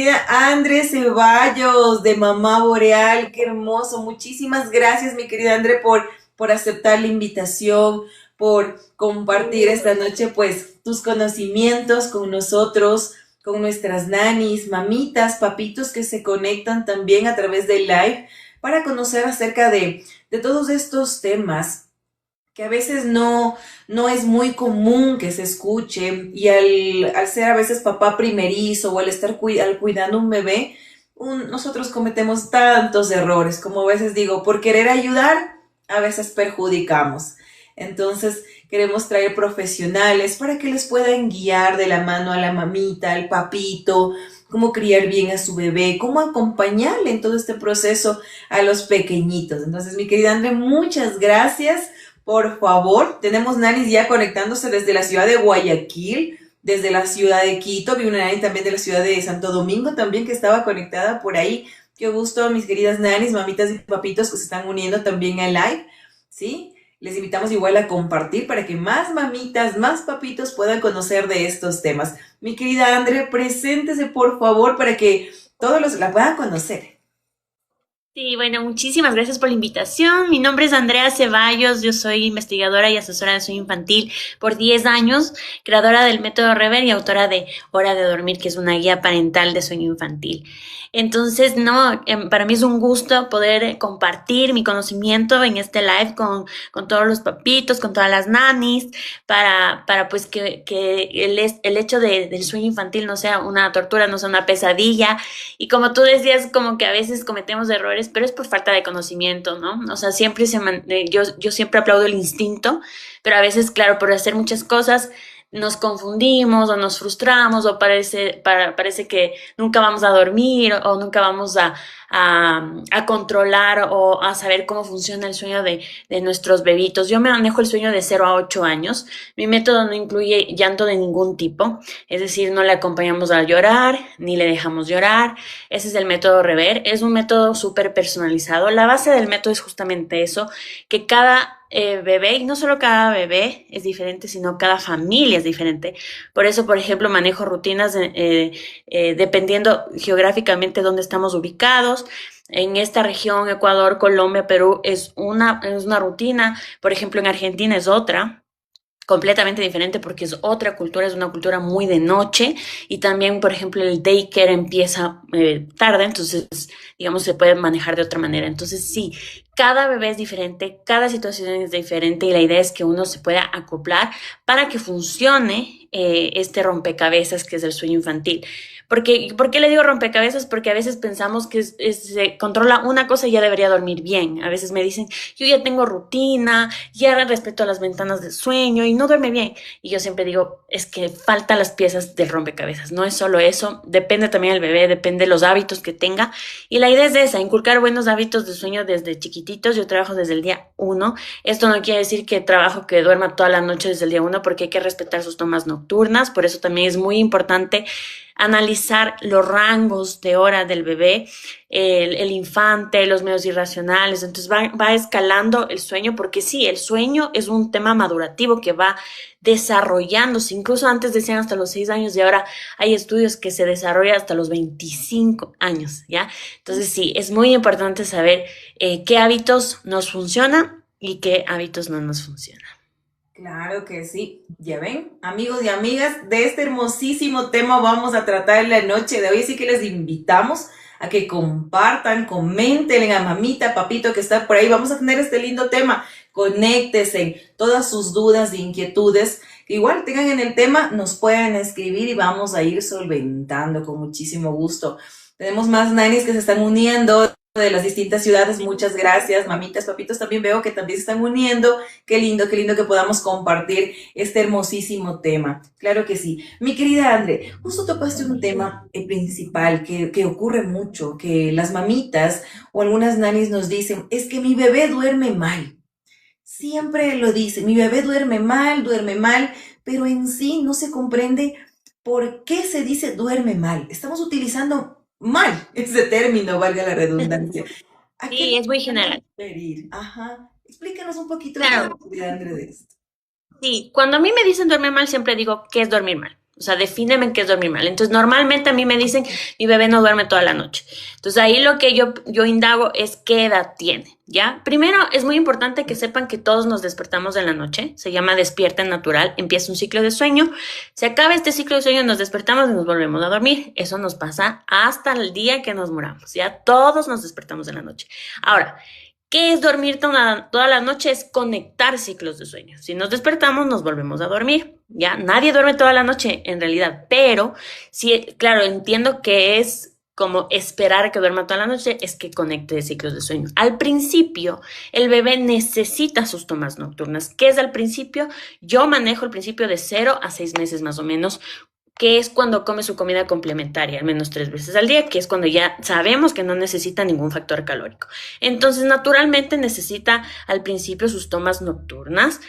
querida Andre Ceballos de Mamá Boreal, qué hermoso. Muchísimas gracias, mi querida Andre, por aceptar la invitación, por compartir esta noche, pues, tus conocimientos con nosotros, con nuestras nanis, mamitas, papitos que se conectan también a través del live para conocer acerca de todos estos temas que a veces no es muy común que se escuche y al ser a veces papá primerizo o al estar cuidando un bebé, nosotros cometemos tantos errores, como a veces digo, por querer ayudar, a veces perjudicamos. Entonces, queremos traer profesionales para que les puedan guiar de la mano a la mamita, al papito, cómo criar bien a su bebé, cómo acompañarle en todo este proceso a los pequeñitos. Entonces, mi querida André, muchas gracias. Por favor, tenemos nanis ya conectándose desde la ciudad de Guayaquil, desde la ciudad de Quito. Vi una nani también de la ciudad de Santo Domingo también que estaba conectada por ahí. Qué gusto, mis queridas nanis, mamitas y papitos que se están uniendo también al live, ¿sí? Les invitamos igual a compartir para que más mamitas, más papitos puedan conocer de estos temas. Mi querida Andre, preséntese por favor para que todos los la puedan conocer. Sí, bueno, muchísimas gracias por la invitación. Mi nombre es Andrea Ceballos, yo soy investigadora y asesora de sueño infantil por 10 años, creadora del método Rever y autora de Hora de Dormir, que es una guía parental de sueño infantil. Entonces, no, para mí es un gusto poder compartir mi conocimiento en este live con todos los papitos, con todas las nanis, para pues que el hecho del sueño infantil no sea una tortura, no sea una pesadilla. Y como tú decías, como que a veces cometemos errores, pero es por falta de conocimiento, ¿no? O sea, yo siempre aplaudo el instinto, pero a veces, claro, por hacer muchas cosas nos confundimos o nos frustramos o parece que nunca vamos a dormir o nunca vamos a controlar o a saber cómo funciona el sueño de nuestros bebitos. Yo me manejo el sueño de 0 a 8 años. Mi método no incluye llanto de ningún tipo, es decir, no le acompañamos a llorar ni le dejamos llorar. Ese es el método Rever. Es un método súper personalizado. La base del método es justamente eso, que cada bebé, y no solo cada bebé es diferente, sino cada familia es diferente. Por eso, por ejemplo, manejo rutinas dependiendo geográficamente dónde estamos ubicados. En esta región, Ecuador, Colombia, Perú, es una rutina. Por ejemplo, en Argentina es otra completamente diferente porque es otra cultura, es una cultura muy de noche y también, por ejemplo, el daycare empieza tarde, entonces, digamos, se puede manejar de otra manera. Entonces, sí, cada bebé es diferente, cada situación es diferente y la idea es que uno se pueda acoplar para que funcione este rompecabezas que es el sueño infantil. ¿Por qué le digo rompecabezas? Porque a veces pensamos que se controla una cosa y ya debería dormir bien. A veces me dicen, yo ya tengo rutina, ya respeto las ventanas del sueño y no duerme bien. Y yo siempre digo, es que faltan las piezas del rompecabezas. No es solo eso, depende también del bebé, depende de los hábitos que tenga. Y la idea es esa, inculcar buenos hábitos de sueño desde chiquititos. Yo trabajo desde el día uno. Esto no quiere decir que trabajo que duerma toda la noche desde el día uno, porque hay que respetar sus tomas nocturnas. Por eso también es muy importante analizar los rangos de hora del bebé, el infante, los medios irracionales. Entonces va escalando el sueño, porque sí, el sueño es un tema madurativo que va desarrollándose. Incluso antes decían hasta los 6 años y ahora hay estudios que se desarrollan hasta los 25 años, ¿ya? Entonces sí, es muy importante saber qué hábitos nos funcionan y qué hábitos no nos funcionan. Claro que sí. Ya ven, amigos y amigas, de este hermosísimo tema vamos a tratar en la noche de hoy, así que les invitamos a que compartan, comenten a mamita, papito que está por ahí. Vamos a tener este lindo tema. Conéctense, todas sus dudas e inquietudes que igual tengan en el tema, nos pueden escribir y vamos a ir solventando con muchísimo gusto. Tenemos más nanis que se están uniendo de las distintas ciudades. Muchas gracias, mamitas, papitos, también veo que también se están uniendo. Qué lindo que podamos compartir este hermosísimo tema. Claro que sí. Mi querida Andre, justo topaste un tema principal que ocurre mucho, que las mamitas o algunas nanis nos dicen, es que mi bebé duerme mal. Siempre lo dicen, mi bebé duerme mal, pero en sí no se comprende por qué se dice duerme mal. Estamos utilizando mal ese término, valga la redundancia. ¿A qué Sí, nos es muy podemos general. referir? Ajá. Explícanos un poquito más, Claro, querida Andre, de esto. sí, cuando a mí me dicen dormir mal, siempre digo, ¿qué es dormir mal? O sea, defíneme qué es dormir mal. Entonces, normalmente a mí me dicen, mi bebé no duerme toda la noche. Entonces, ahí lo que yo indago es qué edad tiene, ¿ya? Primero, es muy importante que sepan que todos nos despertamos en la noche. Se llama despierta natural. Empieza un ciclo de sueño. Se acaba este ciclo de sueño, nos despertamos y nos volvemos a dormir. Eso nos pasa hasta el día que nos muramos, ¿ya? Todos nos despertamos en la noche. Ahora, ¿qué es dormir toda la noche? Es conectar ciclos de sueño. Si nos despertamos, nos volvemos a dormir. Ya nadie duerme toda la noche en realidad, pero sí, claro, entiendo que es como esperar que duerma toda la noche, es que conecte ciclos de sueño. Al principio, el bebé necesita sus tomas nocturnas. ¿Qué es al principio? Yo manejo el principio de 0 a 6 meses más o menos, que es cuando come su comida complementaria, al menos 3 veces al día, que es cuando ya sabemos que no necesita ningún factor calórico. Entonces, naturalmente necesita al principio sus tomas nocturnas,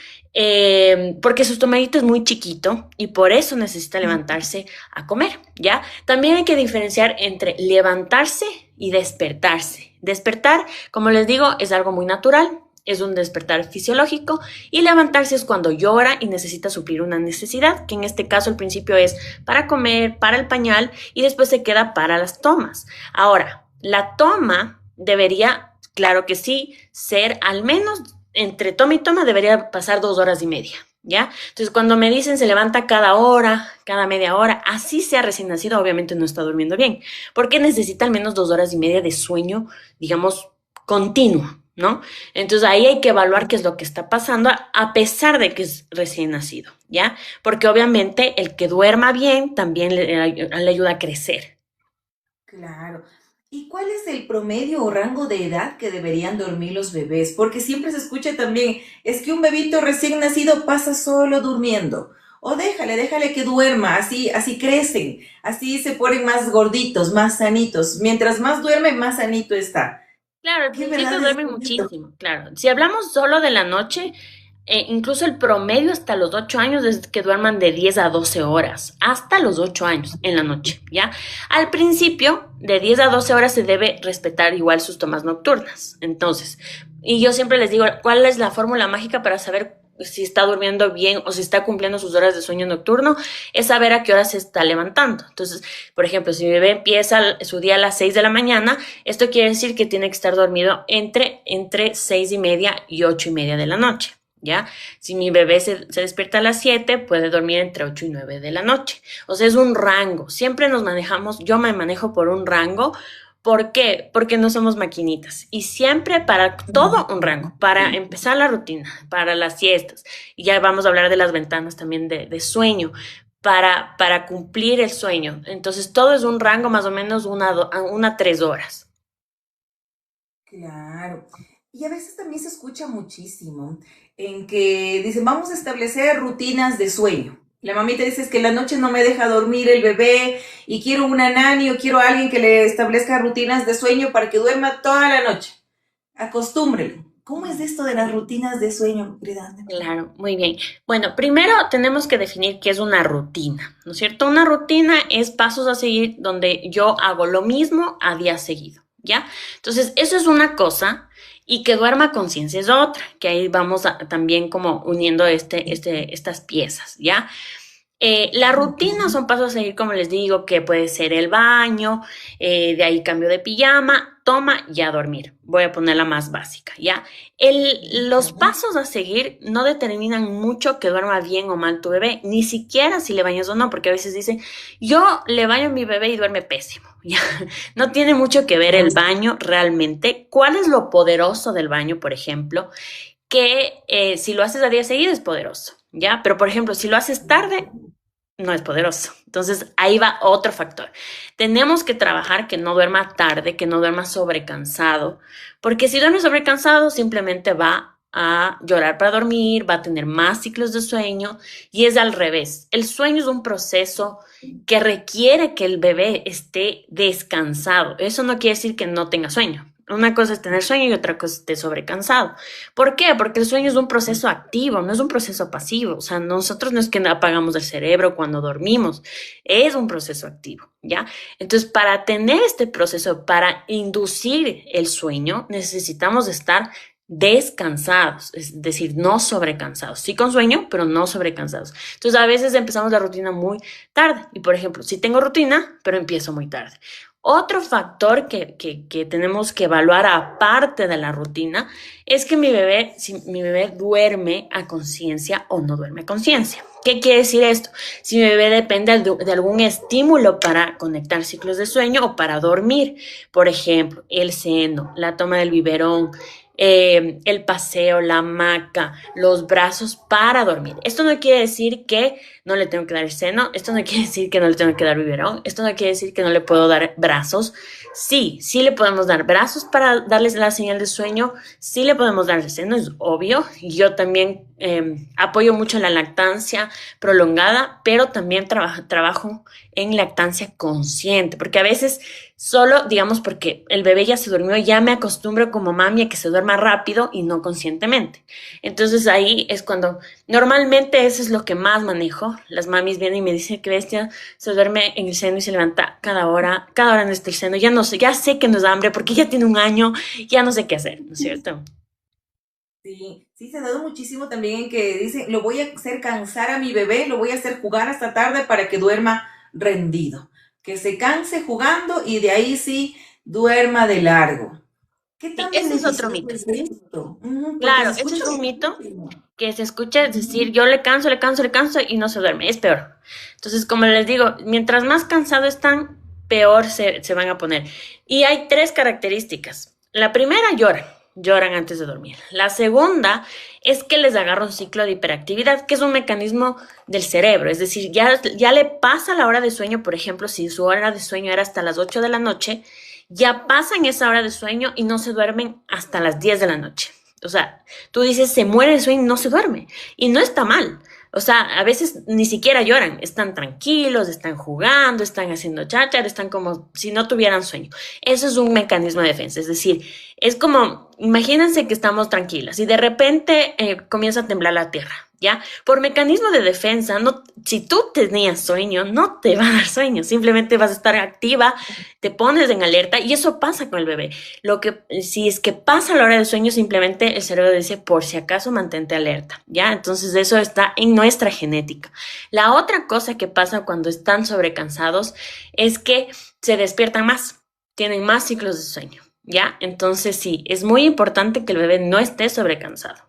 porque su estomaguito es muy chiquito y por eso necesita levantarse a comer, ¿ya? También hay que diferenciar entre levantarse y despertarse. Despertar, como les digo, es algo muy natural, es un despertar fisiológico, y levantarse es cuando llora y necesita suplir una necesidad, que en este caso el principio es para comer, para el pañal, y después se queda para las tomas. Ahora, la toma debería, claro que sí, ser al menos entre toma y toma debería pasar 2 horas y media, ¿ya? Entonces, cuando me dicen se levanta cada hora, cada media hora, así sea recién nacido, obviamente no está durmiendo bien, porque necesita al menos 2 horas y media de sueño, digamos, continuo, ¿no? Entonces ahí hay que evaluar qué es lo que está pasando a pesar de que es recién nacido, ¿ya? Porque obviamente el que duerma bien también le ayuda a crecer. Claro. ¿Y cuál es el promedio o rango de edad que deberían dormir los bebés? Porque siempre se escucha también, es que un bebito recién nacido pasa solo durmiendo. O déjale que duerma, así crecen, así se ponen más gorditos, más sanitos. Mientras más duerme, más sanito está. Claro, al ¿Qué principio verdad es duermen esto? muchísimo, claro. Si hablamos solo de la noche, incluso el promedio hasta los 8 años es que duerman de 10 a 12 horas, hasta los 8 años en la noche, ¿ya? Al principio, de 10 a 12 horas se debe respetar igual sus tomas nocturnas. Entonces, y yo siempre les digo, ¿cuál es la fórmula mágica para saber si está durmiendo bien o si está cumpliendo sus horas de sueño nocturno? Es saber a qué hora se está levantando. Entonces, por ejemplo, si mi bebé empieza su día a las 6 de la mañana, esto quiere decir que tiene que estar dormido entre 6:30 y 8:30 de la noche, ¿ya? Si mi bebé se despierta a las 7, puede dormir entre 8 y 9 de la noche. O sea, es un rango. Siempre nos manejamos, yo me manejo por un rango. ¿Por qué? Porque no somos maquinitas. Y siempre para todo un rango. Para empezar la rutina, para las siestas. Y ya vamos a hablar de las ventanas también de sueño. Para cumplir el sueño. Entonces, todo es un rango más o menos una 3 horas. Claro. Y a veces también se escucha muchísimo en que dicen, vamos a establecer rutinas de sueño. La mamita dice es que en la noche no me deja dormir el bebé y quiero una nani o quiero a alguien que le establezca rutinas de sueño para que duerma toda la noche. Acostúmbrelo. ¿Cómo es esto de las rutinas de sueño, querida? Claro, muy bien. Bueno, primero tenemos que definir qué es una rutina, ¿no es cierto? Una rutina es pasos a seguir donde yo hago lo mismo a día seguido, ¿ya? Entonces, eso es una cosa, y que duerma conciencia es otra, que ahí vamos también como uniendo estas piezas, ¿ya? La rutina son pasos a seguir, como les digo, que puede ser el baño, de ahí cambio de pijama, toma y a dormir. Voy a poner la más básica, ¿ya? Los pasos a seguir no determinan mucho que duerma bien o mal tu bebé, ni siquiera si le bañas o no, porque a veces dicen, yo le baño a mi bebé y duerme pésimo, ¿ya? No tiene mucho que ver el baño realmente. ¿Cuál es lo poderoso del baño, por ejemplo? Que si lo haces a día seguido es poderoso, ¿ya? Pero, por ejemplo, si lo haces tarde, no es poderoso. Entonces, ahí va otro factor. Tenemos que trabajar que no duerma tarde, que no duerma sobrecansado, porque si duerme sobrecansado, simplemente va a llorar para dormir, va a tener más ciclos de sueño, y es al revés. El sueño es un proceso que requiere que el bebé esté descansado. Eso no quiere decir que no tenga sueño. Una cosa es tener sueño y otra cosa es estar sobrecansado. ¿Por qué? Porque el sueño es un proceso activo, no es un proceso pasivo. O sea, nosotros no es que apagamos el cerebro cuando dormimos, es un proceso activo, ¿ya? Entonces, para tener este proceso, para inducir el sueño, necesitamos estar descansados, es decir, no sobrecansados, sí con sueño, pero no sobrecansados. Entonces a veces empezamos la rutina muy tarde y por ejemplo, si tengo rutina, pero empiezo muy tarde. Otro factor que tenemos que evaluar aparte de la rutina es que si mi bebé duerme a conciencia o no duerme a conciencia. ¿Qué quiere decir esto? Si mi bebé depende de algún estímulo para conectar ciclos de sueño o para dormir, por ejemplo, el seno, la toma del biberón, el paseo, la hamaca, los brazos para dormir. Esto no quiere decir que no le tengo que dar el seno, esto no quiere decir que no le tengo que dar biberón, esto no quiere decir que no le puedo dar brazos. Sí, sí le podemos dar brazos para darles la señal de sueño, sí le podemos dar el seno, es obvio. Yo también apoyo mucho la lactancia prolongada, pero también trabajo en lactancia consciente, porque a veces solo, digamos, porque el bebé ya se durmió, ya me acostumbro como mami a que se duerma rápido y no conscientemente. Entonces ahí es cuando normalmente eso es lo que más manejo. Las mamis vienen y me dicen que bestia, se duerme en el seno y se levanta cada hora en este seno. Ya no sé, ya sé que no es hambre porque ya tiene un año, ya no sé qué hacer, ¿no es cierto? Sí, sí, se ha dado muchísimo también en que dicen, lo voy a hacer cansar a mi bebé, lo voy a hacer jugar hasta tarde para que duerma rendido, que se canse jugando y de ahí sí duerma de largo. ¿Qué Sí, tan ese es otro beneficioso mito. es esto? Porque se Claro, ese escucha es un mito muchísimo. que se escucha, es decir, yo le canso, le canso, le canso y no se duerme, es peor. Entonces, como les digo, mientras más cansado están, peor se van a poner. Y hay tres características. La primera, lloran antes de dormir. La segunda es que les agarra un ciclo de hiperactividad, que es un mecanismo del cerebro, es decir, ya le pasa la hora de sueño, por ejemplo, si su hora de sueño era hasta las 8 de la noche, ya pasan esa hora de sueño y no se duermen hasta las 10 de la noche. O sea, tú dices, se muere el sueño y no se duerme. Y no está mal. O sea, a veces ni siquiera lloran, están tranquilos, están jugando, están haciendo cháchara, están como si no tuvieran sueño. Eso es un mecanismo de defensa, es decir, es como, imagínense que estamos tranquilas y de repente comienza a temblar la tierra, ¿ya? Por mecanismo de defensa, no, si tú tenías sueño, no te va a dar sueño, simplemente vas a estar activa, te pones en alerta y eso pasa con el bebé. Lo que, si es que pasa la hora del sueño, simplemente el cerebro dice, por si acaso, mantente alerta, ¿ya? Entonces eso está en nuestra genética. La otra cosa que pasa cuando están sobrecansados es que se despiertan más, tienen más ciclos de sueño, ¿ya? Entonces sí, es muy importante que el bebé no esté sobrecansado.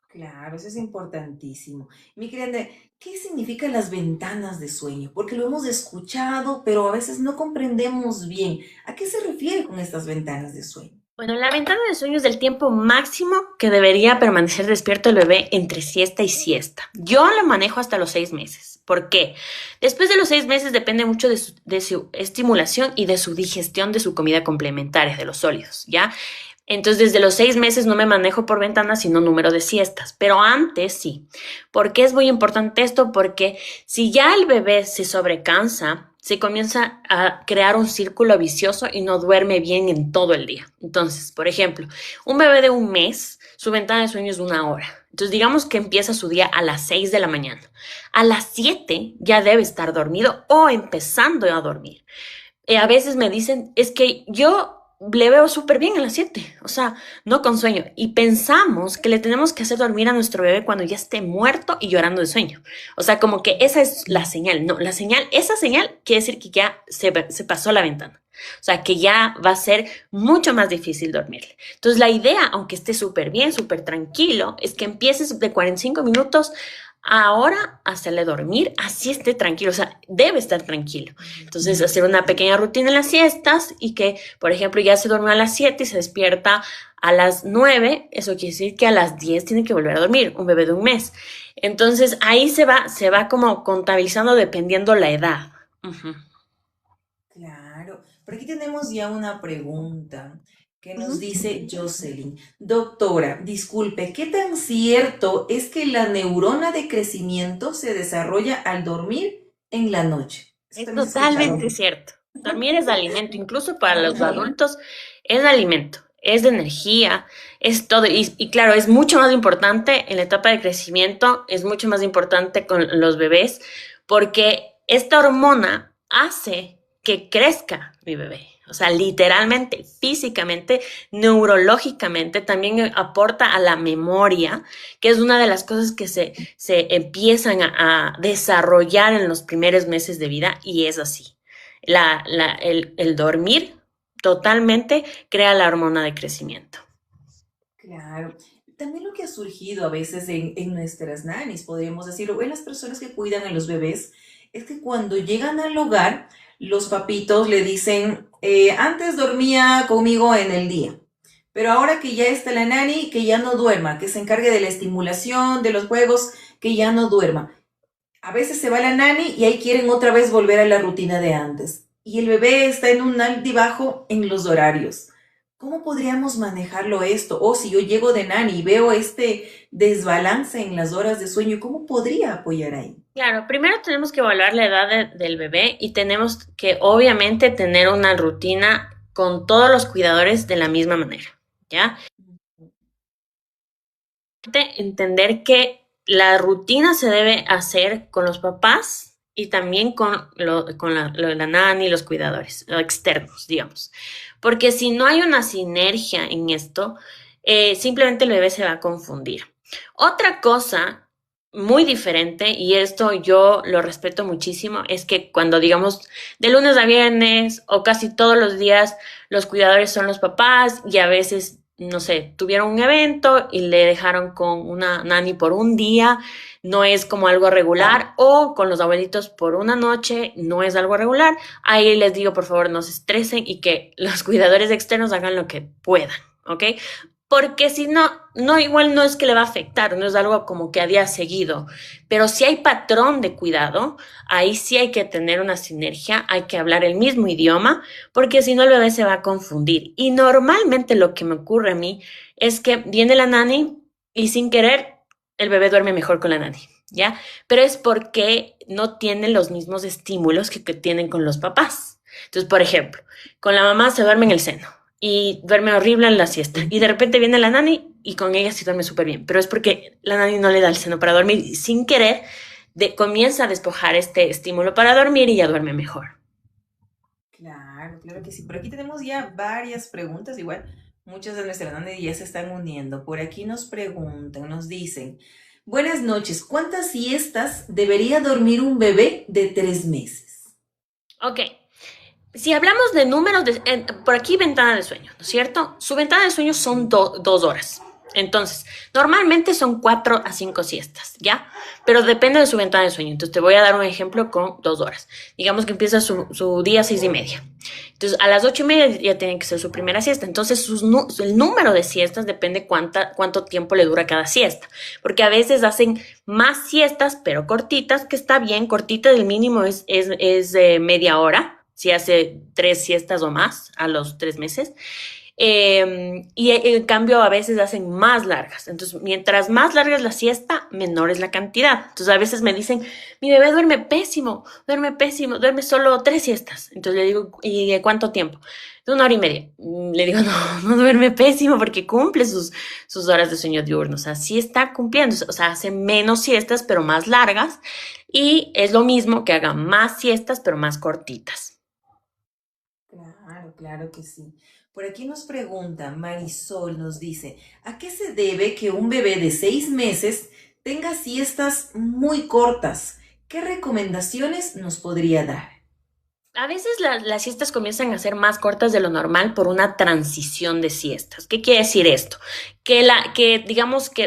Claro, eso es importantísimo. Mi querida Andrea, ¿qué significan las ventanas de sueño? Porque lo hemos escuchado, pero a veces no comprendemos bien. ¿A qué se refiere con estas ventanas de sueño? Bueno, la ventana de sueño es del tiempo máximo que debería permanecer despierto el bebé entre siesta y siesta. Yo lo manejo hasta los 6 meses. ¿Por qué? Después de los 6 meses depende mucho de su estimulación y de su digestión de su comida complementaria, de los sólidos, ¿ya? Entonces, desde los 6 meses no me manejo por ventanas, sino número de siestas, pero antes sí. ¿Por qué es muy importante esto? Porque si ya el bebé se sobrecansa, se comienza a crear un círculo vicioso y no duerme bien en todo el día. Entonces, por ejemplo, un bebé de un mes, su ventana de sueño es 1 hora. Entonces, digamos que empieza su día a las 6 de la mañana. A las 7 ya debe estar dormido o empezando a dormir. A veces me dicen, es que yo le veo súper bien a las 7, o sea, no con sueño. Y pensamos que le tenemos que hacer dormir a nuestro bebé cuando ya esté muerto y llorando de sueño. O sea, como que esa es la señal. No, esa señal quiere decir que ya se pasó la ventana. O sea, que ya va a ser mucho más difícil dormirle. Entonces, la idea, aunque esté súper bien, súper tranquilo, es que empieces de 45 minutos ahora hacerle dormir, así esté tranquilo, o sea, debe estar tranquilo. Entonces, hacer una pequeña rutina en las siestas y que, por ejemplo, ya se duerme a las 7 y se despierta a las 9, eso quiere decir que a las 10 tiene que volver a dormir, un bebé de un mes. Entonces, ahí se va como contabilizando dependiendo la edad. Ujú, Claro, por aquí tenemos ya una pregunta que nos ujú. dice Jocelyn. Doctora, disculpe, ¿qué tan cierto es que la neurona de crecimiento se desarrolla al dormir en la noche? Eso Es también se ha totalmente escuchado. cierto. Dormir es alimento, incluso para los adultos es alimento, es de energía, es todo. Y claro, es mucho más importante en la etapa de crecimiento, es mucho más importante con los bebés, porque esta hormona hace que crezca mi bebé. O sea, literalmente, físicamente, neurológicamente, también aporta a la memoria, que es una de las cosas que se empiezan a desarrollar en los primeros meses de vida, y es así. El dormir totalmente crea la hormona de crecimiento. Claro. También lo que ha surgido a veces en nuestras nannies, podríamos decirlo, o en las personas que cuidan a los bebés, es que cuando llegan al hogar, los papitos le dicen, antes dormía conmigo en el día, pero ahora que ya está la nani, que ya no duerma, que se encargue de la estimulación, de los juegos, que ya no duerma. A veces se va la nani y ahí quieren otra vez volver a la rutina de antes. Y el bebé está en un altibajo en los horarios. ¿Cómo podríamos manejarlo esto? O si yo llego de nani y veo este desbalance en las horas de sueño, ¿cómo podría apoyar ahí? Claro, primero tenemos que evaluar la edad del bebé y tenemos que obviamente tener una rutina con todos los cuidadores de la misma manera, ¿ya? Entender que la rutina se debe hacer con los papás y también con la nani y los cuidadores, los externos, digamos. Porque si no hay una sinergia en esto, simplemente el bebé se va a confundir. Otra cosa muy diferente, y esto yo lo respeto muchísimo, es que cuando digamos de lunes a viernes o casi todos los días los cuidadores son los papás y a veces no sé, tuvieron un evento y le dejaron con una nani por un día, no es como algo regular, o con los abuelitos por una noche, no es algo regular. Ahí les digo, por favor, no se estresen y que los cuidadores externos hagan lo que puedan, ¿ok? Porque si no, no, igual no es que le va a afectar, no es algo como que a día seguido, pero si hay patrón de cuidado, ahí sí hay que tener una sinergia, hay que hablar el mismo idioma, porque si no el bebé se va a confundir. Y normalmente lo que me ocurre a mí es que viene la nani y sin querer el bebé duerme mejor con la nani, ¿ya? Pero es porque no tienen los mismos estímulos que tienen con los papás. Entonces, por ejemplo, con la mamá se duerme en el seno y duerme horrible en la siesta. Y de repente viene la nani y con ella sí duerme súper bien. Pero es porque la nani no le da el seno para dormir y sin querer comienza a despojar este estímulo para dormir y ya duerme mejor. Claro, claro que sí. Por aquí tenemos ya varias preguntas, igual muchas de nuestras nanas ya se están uniendo. Por aquí nos preguntan, nos dicen, buenas noches, ¿cuántas siestas debería dormir un bebé de 3 meses? Ok, si hablamos de números, por aquí ventana de sueño, ¿no es cierto? Su ventana de sueño son 2 horas. Entonces, normalmente son 4 a 5 siestas, ¿ya? Pero depende de su ventana de sueño. Entonces, te voy a dar un ejemplo con 2 horas. Digamos que empieza su día a 6:30. Entonces, a las 8:30 ya tiene que ser su primera siesta. Entonces, el número de siestas depende cuánto tiempo le dura cada siesta. Porque a veces hacen más siestas, pero cortitas, que está bien. Cortita del mínimo es media hora, si hace 3 siestas o más a los 3 meses. Y en cambio a veces hacen más largas. Entonces, mientras más larga es la siesta, menor es la cantidad. Entonces, a veces me dicen, mi bebé duerme pésimo, duerme solo 3 siestas. Entonces le digo, ¿y de cuánto tiempo? De 1 hora y media. Le digo, no, no duerme pésimo porque cumple sus horas de sueño diurno. O sea, sí está cumpliendo. O sea, hace menos siestas, pero más largas. Y es lo mismo que haga más siestas, pero más cortitas. Claro, claro que sí. Por aquí nos pregunta, Marisol nos dice, ¿a qué se debe que un bebé de 6 meses tenga siestas muy cortas? ¿Qué recomendaciones nos podría dar? A veces las siestas comienzan a ser más cortas de lo normal por una transición de siestas. ¿Qué quiere decir esto? Que digamos que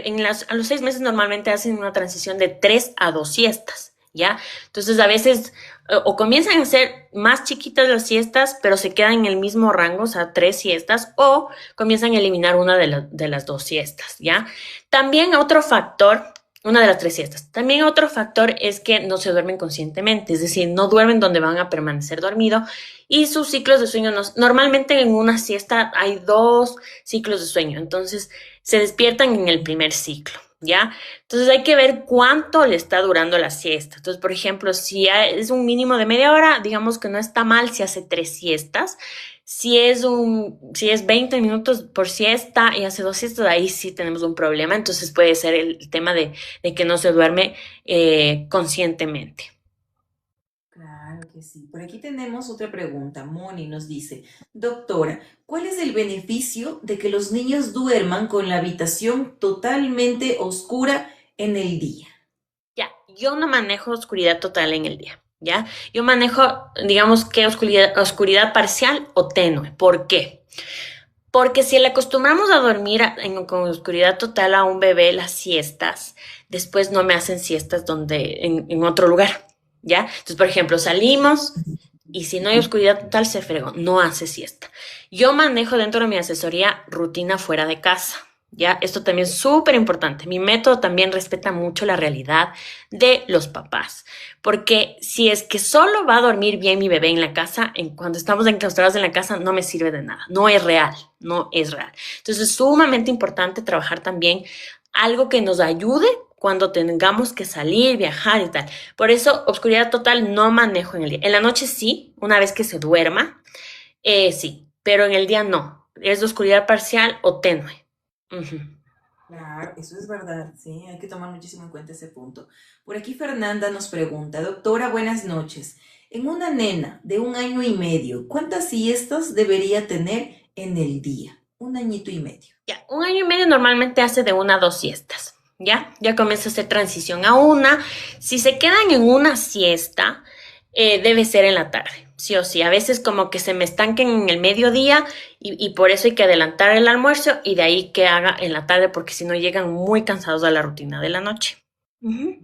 a los 6 meses normalmente hacen una transición de 3 a 2 siestas, ¿ya? Entonces a veces o comienzan a ser más chiquitas las siestas, pero se quedan en el mismo rango, o sea, 3 siestas, o comienzan a eliminar una de las 2 siestas, ¿ya? También otro factor, una de las 3 siestas. También otro factor es que no se duermen conscientemente, es decir, no duermen donde van a permanecer dormido y sus ciclos de sueño normalmente en una siesta hay 2 ciclos de sueño, entonces se despiertan en el primer ciclo, ¿ya? Entonces hay que ver cuánto le está durando la siesta. Entonces, por ejemplo, si es un mínimo de media hora, digamos que no está mal si hace 3 siestas. Si es 20 minutos por siesta y hace 2 siestas, ahí sí tenemos un problema. Entonces puede ser el tema de que no se duerme conscientemente. Claro, Claro que sí. Por aquí tenemos otra pregunta. Moni nos dice, doctora, ¿cuál es el beneficio de que los niños duerman con la habitación totalmente oscura en el día? Ya, yo no manejo oscuridad total en el día, ¿ya? Yo manejo, digamos que oscuridad parcial o tenue. ¿Por qué? Porque si le acostumbramos a dormir con oscuridad total a un bebé las siestas, después no me hacen siestas en otro lugar, ¿ya? Entonces, por ejemplo, salimos y si no hay oscuridad total se fregó, no hace siesta. Yo manejo dentro de mi asesoría rutina fuera de casa, ¿ya? Esto también es súper importante. Mi método también respeta mucho la realidad de los papás. Porque si es que solo va a dormir bien mi bebé en la casa, cuando estamos enclaustrados en la casa, no me sirve de nada. No es real, no es real. Entonces es sumamente importante trabajar también algo que nos ayude cuando tengamos que salir, viajar y tal. Por eso, oscuridad total no manejo en el día. En la noche sí, una vez que se duerma, sí, pero en el día no. Es de oscuridad parcial o tenue. Ujú. Claro, eso es verdad, sí, hay que tomar muchísimo en cuenta ese punto. Por aquí Fernanda nos pregunta, doctora, buenas noches. En una nena de 1 año y medio, ¿cuántas siestas debería tener en el día? 1 añito y medio. Ya, 1 año y medio normalmente hace de 1 a 2 siestas. ¿Ya? Ya comienza a hacer transición a una. Si se quedan en una siesta, debe ser en la tarde, sí o sí. A veces como que se me estanquen en el mediodía y por eso hay que adelantar el almuerzo y de ahí que haga en la tarde porque si no llegan muy cansados a la rutina de la noche. Ujú.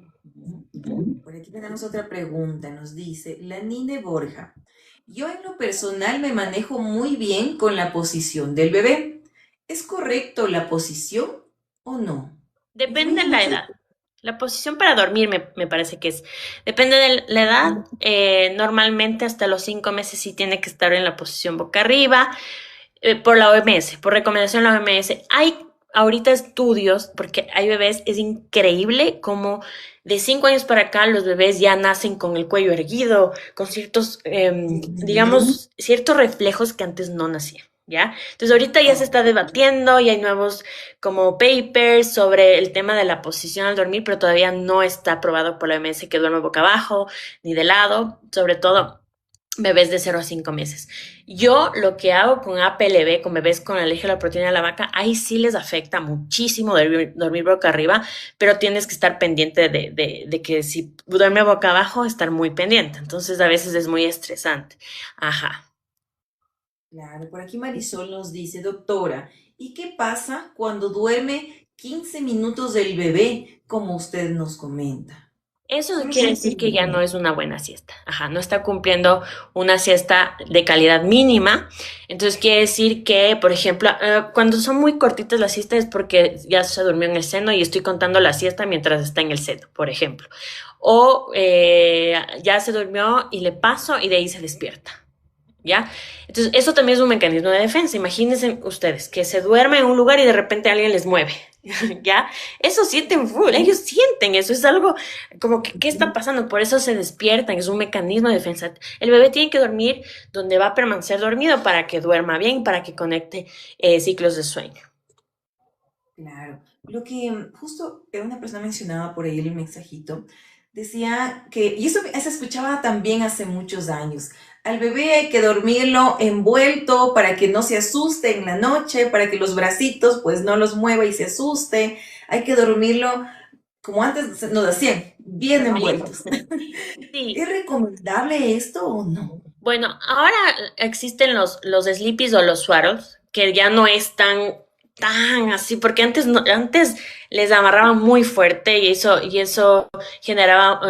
Por aquí tenemos otra pregunta, nos dice la Nine Borja. Yo en lo personal me manejo muy bien con la posición del bebé. ¿Es correcto la posición o no? Depende ¿Influye de la mucho? edad. La posición para dormir me parece que es. Depende de la edad. Normalmente hasta los 5 meses sí tiene que estar en la posición boca arriba. Por la OMS, por recomendación de la OMS. Hay ahorita estudios, porque hay bebés, es increíble como de 5 años para acá los bebés ya nacen con el cuello erguido, con ciertos, digamos, ciertos reflejos que antes no nacían. ¿Ya? Entonces ahorita ya se está debatiendo y hay nuevos como papers sobre el tema de la posición al dormir, pero todavía no está aprobado por la OMS que duerme boca abajo ni de lado, sobre todo bebés de 0 a 5 meses. Yo lo que hago con APLB, con bebés con alergia a la proteína de la vaca, ahí sí les afecta muchísimo dormir boca arriba, pero tienes que estar pendiente de que si duerme boca abajo, estar muy pendiente. Entonces a veces es muy estresante. Ajá. Claro, por aquí Marisol nos dice, doctora, ¿y qué pasa cuando duerme 15 minutos del bebé, como usted nos comenta? Eso Solo quiere 15 decir que ya no minutos. es una buena siesta. Ajá, no está cumpliendo una siesta de calidad mínima. Entonces quiere decir que, por ejemplo, cuando son muy cortitas las siestas es porque ya se durmió en el seno y estoy contando la siesta mientras está en el seno, por ejemplo. O ya se durmió y le paso y de ahí se despierta. ¿Ya? Entonces, eso también es un mecanismo de defensa. Imagínense ustedes que se duerme en un lugar y de repente alguien les mueve, ¿ya? Eso sienten full, ellos sienten eso, es algo como que, ¿qué está pasando? Por eso se despiertan, es un mecanismo de defensa. El bebé tiene que dormir donde va a permanecer dormido para que duerma bien, para que conecte ciclos de sueño. Claro. Lo que justo una persona mencionaba por ahí en el mensajito, decía que, y eso se escuchaba también hace muchos años, al bebé hay que dormirlo envuelto para que no se asuste en la noche, para que los bracitos pues no los mueva y se asuste, hay que dormirlo como antes nos hacían, bien Normalito. envueltos. Sí, ¿Es recomendable esto o no? bueno, ahora existen los sleepies o los swaddles, que ya no es tan así, porque antes, antes les amarraban muy fuerte y eso generaba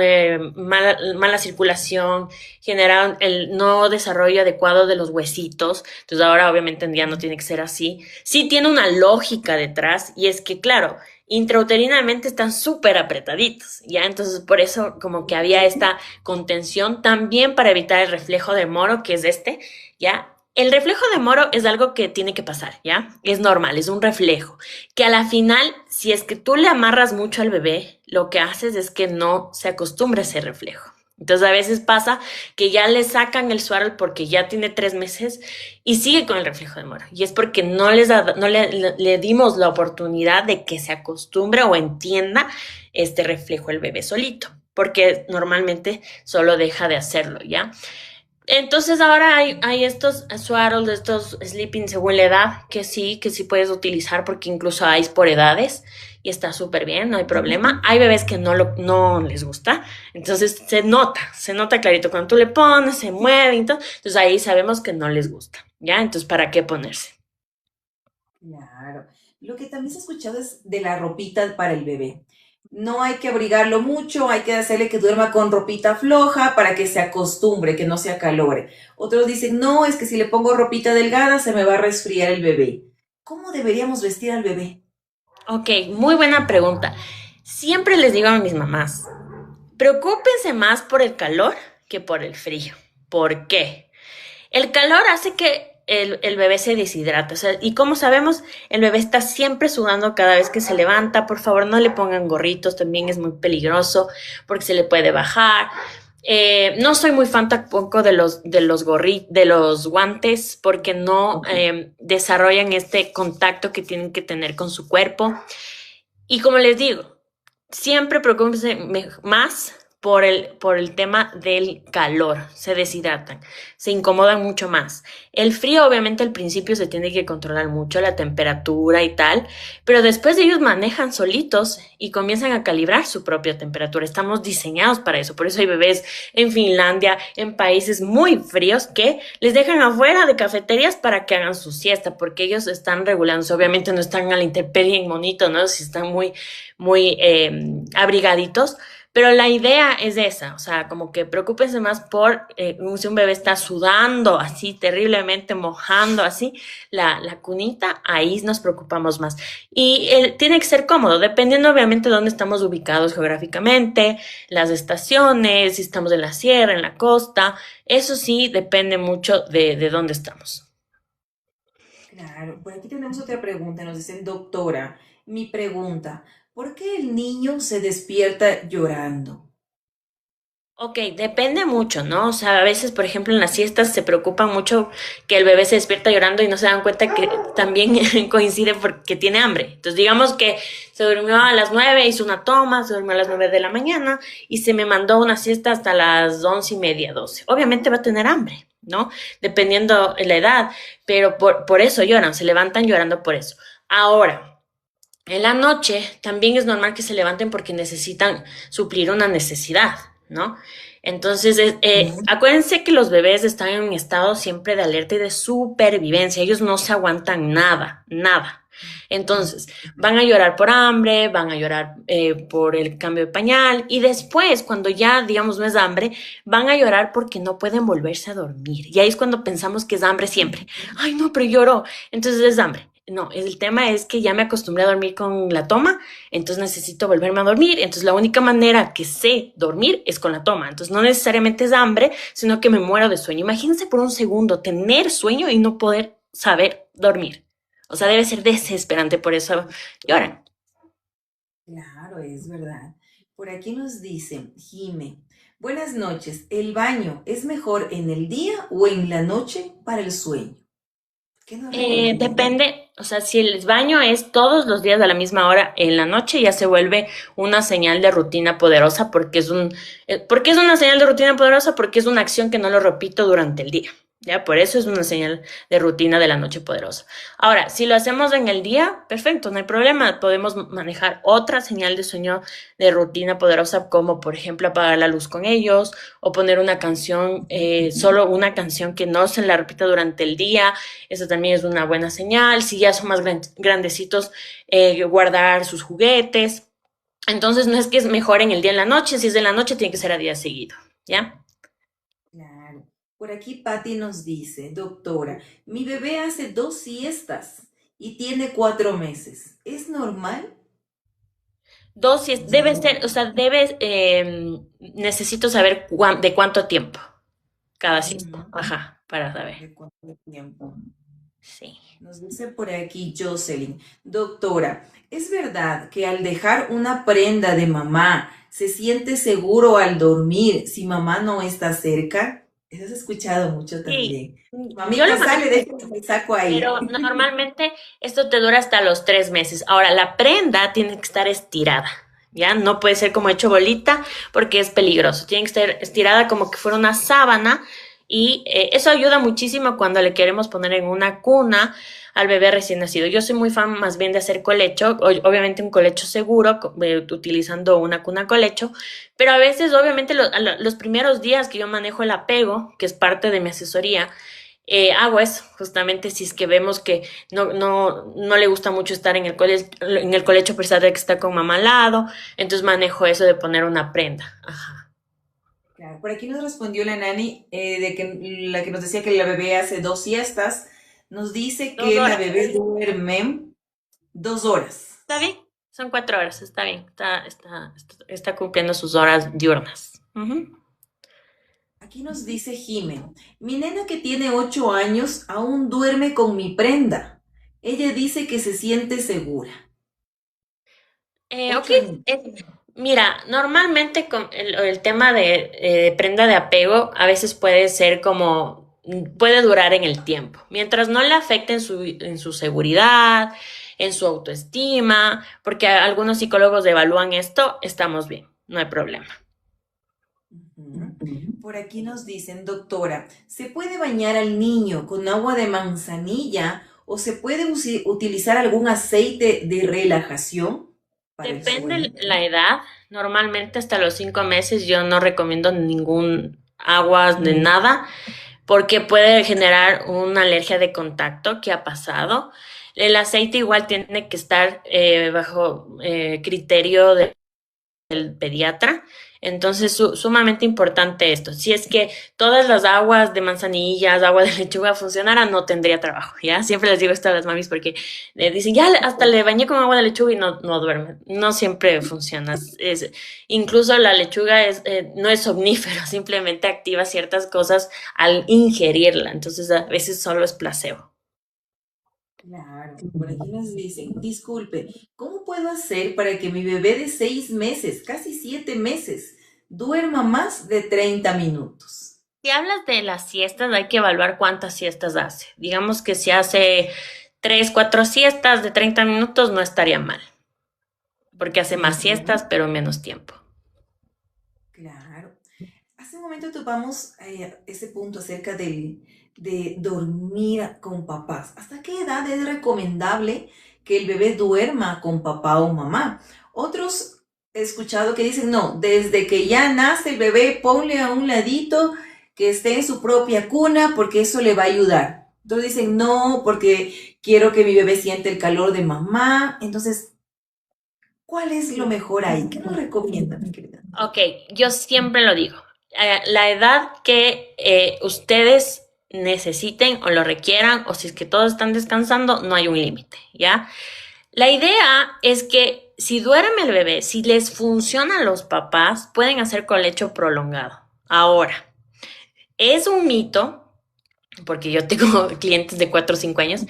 mala circulación, generaba el no desarrollo adecuado de los huesitos. Entonces ahora obviamente ya no tiene que ser así. Sí tiene una lógica detrás y es que, claro, intrauterinamente están súper apretaditos, ¿ya? Entonces por eso como que había esta contención también para evitar el reflejo de Moro, que es este, ¿ya? El reflejo de Moro es algo que tiene que pasar, ¿ya? Es normal, es un reflejo. Que a la final, si es que tú le amarras mucho al bebé, lo que haces es que no se acostumbre a ese reflejo. Entonces a veces pasa que ya le sacan el swaddle porque ya tiene 3 meses y sigue con el reflejo de Moro. Y es porque no le dimos la oportunidad de que se acostumbre o entienda este reflejo el bebé solito. porque normalmente solo deja de hacerlo, ¿ya? Entonces ahora hay estos swaddles, estos sleeping según la edad, que sí puedes utilizar porque incluso hay por edades y está súper bien, no hay problema. Hay bebés que no les gusta, entonces se nota clarito cuando tú le pones, se mueve y todo, entonces ahí sabemos que no les gusta, ¿ya? Entonces, ¿para qué ponerse? Claro. Lo que también se ha escuchado es de la ropita para el bebé. No hay que abrigarlo mucho, hay que hacerle que duerma con ropita floja para que se acostumbre, que no se acalore. Otros dicen, no, es que si le pongo ropita delgada se me va a resfriar el bebé. ¿Cómo deberíamos vestir al bebé? Ok, muy buena pregunta. Siempre les digo a mis mamás, preocúpense más por el calor que por el frío. ¿Por qué? El calor hace que el bebé se deshidrate. O sea, y como sabemos, el bebé está siempre sudando cada vez que se levanta. Por favor, no le pongan gorritos, también es muy peligroso porque se le puede bajar. No soy muy fan tampoco de los guantes porque no Ok. desarrollan este contacto que tienen que tener con su cuerpo. Y como les digo, siempre preocúpense más por el tema del calor. Se deshidratan, se incomodan mucho más. El frío, obviamente, al principio se tiene que controlar mucho la temperatura y tal, pero después ellos manejan solitos y comienzan a calibrar su propia temperatura. Estamos diseñados para eso. Por eso hay bebés en Finlandia, en países muy fríos, que les dejan afuera de cafeterías para que hagan su siesta, porque ellos están regulándose. Obviamente no están a la intemperie en monito, ¿no? Si están muy abrigaditos, pero la idea es esa, o sea, como que preocúpense más por si un bebé está sudando así terriblemente, mojando así la cunita, ahí nos preocupamos más. Y tiene que ser cómodo, dependiendo obviamente de dónde estamos ubicados geográficamente, las estaciones, si estamos en la sierra, en la costa, eso sí depende mucho de dónde estamos. Claro, por aquí tenemos otra pregunta. Nos dicen, doctora, mi pregunta, ¿por qué el niño se despierta llorando? Ok, depende mucho, ¿no? O sea, a veces, por ejemplo, en las siestas se preocupan mucho que el bebé se despierta llorando y no se dan cuenta que también coincide porque tiene hambre. Entonces, digamos que se durmió a las 9, hizo una toma, se durmió a las 9 de la mañana y se me mandó una siesta hasta las 11:30, 12. Obviamente va a tener hambre, ¿no? Dependiendo de la edad, pero por eso lloran, se levantan llorando por eso. Ahora, en la noche también es normal que se levanten porque necesitan suplir una necesidad, ¿no? Entonces, acuérdense que los bebés están en un estado siempre de alerta y de supervivencia. Ellos no se aguantan nada, nada. Entonces, van a llorar por hambre, van a llorar por el cambio de pañal y después, cuando ya, digamos, no es hambre, van a llorar porque no pueden volverse a dormir. Y ahí es cuando pensamos que es hambre siempre. Ay, no, pero lloró. Entonces es hambre. No, el tema es que ya me acostumbré a dormir con la toma, entonces necesito volverme a dormir. Entonces la única manera que sé dormir es con la toma. Entonces no necesariamente es hambre, sino que me muero de sueño. Imagínense por un segundo tener sueño y no poder saber dormir. O sea, debe ser desesperante, por eso lloran. Claro, es verdad. Por aquí nos dicen, Jime, buenas noches. ¿El baño es mejor en el día o en la noche para el sueño? ¿Qué nos recomienda? Depende, o sea, si el baño es todos los días a la misma hora en la noche, ya se vuelve una señal de rutina poderosa porque es una señal de rutina poderosa porque es una acción que no lo repito durante el día. Ya, por eso es una señal de rutina de la noche poderosa. Ahora, si lo hacemos en el día, perfecto, no hay problema. Podemos manejar otra señal de sueño de rutina poderosa, como por ejemplo apagar la luz con ellos o poner una canción, solo una canción que no se la repita durante el día. Eso también es una buena señal. Si ya son más grandecitos, guardar sus juguetes. Entonces, no es que es mejor en el día en la noche. Si es de la noche, tiene que ser a día seguido. ¿Ya? Claro. Por aquí Patti nos dice, doctora, mi bebé hace 2 siestas y tiene 4 meses. ¿Es normal? Dosis, debe ser, o sea, necesito saber de cuánto tiempo cada siesta. Ujú. Ajá, para saber. ¿De cuánto tiempo? Sí. Nos dice por aquí Jocelyn, doctora, ¿es verdad que al dejar una prenda de mamá se siente seguro al dormir si mamá no está cerca? Eso has escuchado mucho Sí, también. yo lo Mamita sale, manejo, déjame el saco ahí. pero normalmente esto te dura hasta los 3 meses. Ahora, la prenda tiene que estar estirada. ¿ya? No puede ser como hecho bolita porque es peligroso. Tiene que estar estirada como que fuera una sábana y eso ayuda muchísimo cuando le queremos poner en una cuna al bebé recién nacido. Yo soy muy fan más bien de hacer colecho, obviamente un colecho seguro, utilizando una cuna colecho, pero a veces, obviamente, los primeros días que yo manejo el apego, que es parte de mi asesoría, hago eso, justamente si es que vemos que no le gusta mucho estar en el colecho a pesar de que está con mamá al lado, entonces manejo eso de poner una prenda. Ajá. Claro, por aquí nos respondió la nani de que la que nos decía que la bebé hace 2 siestas, nos dice Dos que la horas. bebé duerme 2 horas. ¿Está bien? Son 4 horas, está bien. Está cumpliendo sus horas diurnas. Ujú. Aquí nos dice Jime, mi nena que tiene 8 años aún duerme con mi prenda. Ella dice que se siente segura. Ok, 8 años. mira, normalmente con el tema de prenda de apego a veces puede ser como, puede durar en el tiempo, mientras no le afecte en su seguridad, en su autoestima, porque algunos psicólogos evalúan esto, estamos bien, no hay problema. Ujú. Por aquí nos dicen, doctora, ¿se puede bañar al niño con agua de manzanilla o se puede utilizar algún aceite de relajación para el sueño? Depende la edad, normalmente hasta los 5 meses yo no recomiendo ningún agua de nada porque puede generar una alergia de contacto que ha pasado. El aceite igual tiene que estar bajo criterio del pediatra. Entonces, sumamente importante esto. Si es que todas las aguas de manzanillas, agua de lechuga funcionaran, no tendría trabajo, ¿ya? Siempre les digo esto a las mamis porque dicen, ya hasta le bañé con agua de lechuga y no duerme. No siempre funciona. Incluso la lechuga no es somnífero, simplemente activa ciertas cosas al ingerirla. Entonces, a veces solo es placebo. Claro, por aquí nos dicen, disculpe, ¿cómo puedo hacer para que mi bebé de 6 meses, casi 7 meses, duerma más de 30 minutos? Si hablas de las siestas, hay que evaluar cuántas siestas hace. Digamos que si hace 3, 4 siestas de 30 minutos, no estaría mal, porque hace más siestas, Ujú. pero menos tiempo. Claro. Hace un momento topamos ese punto acerca de dormir con papás. ¿Hasta qué edad es recomendable que el bebé duerma con papá o mamá? Otros he escuchado que dicen, no, desde que ya nace el bebé, ponle a un ladito que esté en su propia cuna porque eso le va a ayudar. Entonces dicen, no, porque quiero que mi bebé siente el calor de mamá. Entonces, ¿cuál es lo mejor ahí? ¿Qué nos recomienda, mi querida? Ok, yo siempre lo digo. La edad que ustedes necesiten o lo requieran, o si es que todos están descansando, no hay un límite, ¿ya? La idea es que si duerme el bebé, si les funciona a los papás, pueden hacer colecho prolongado. Ahora, es un mito, porque yo tengo clientes de 4 o 5 años,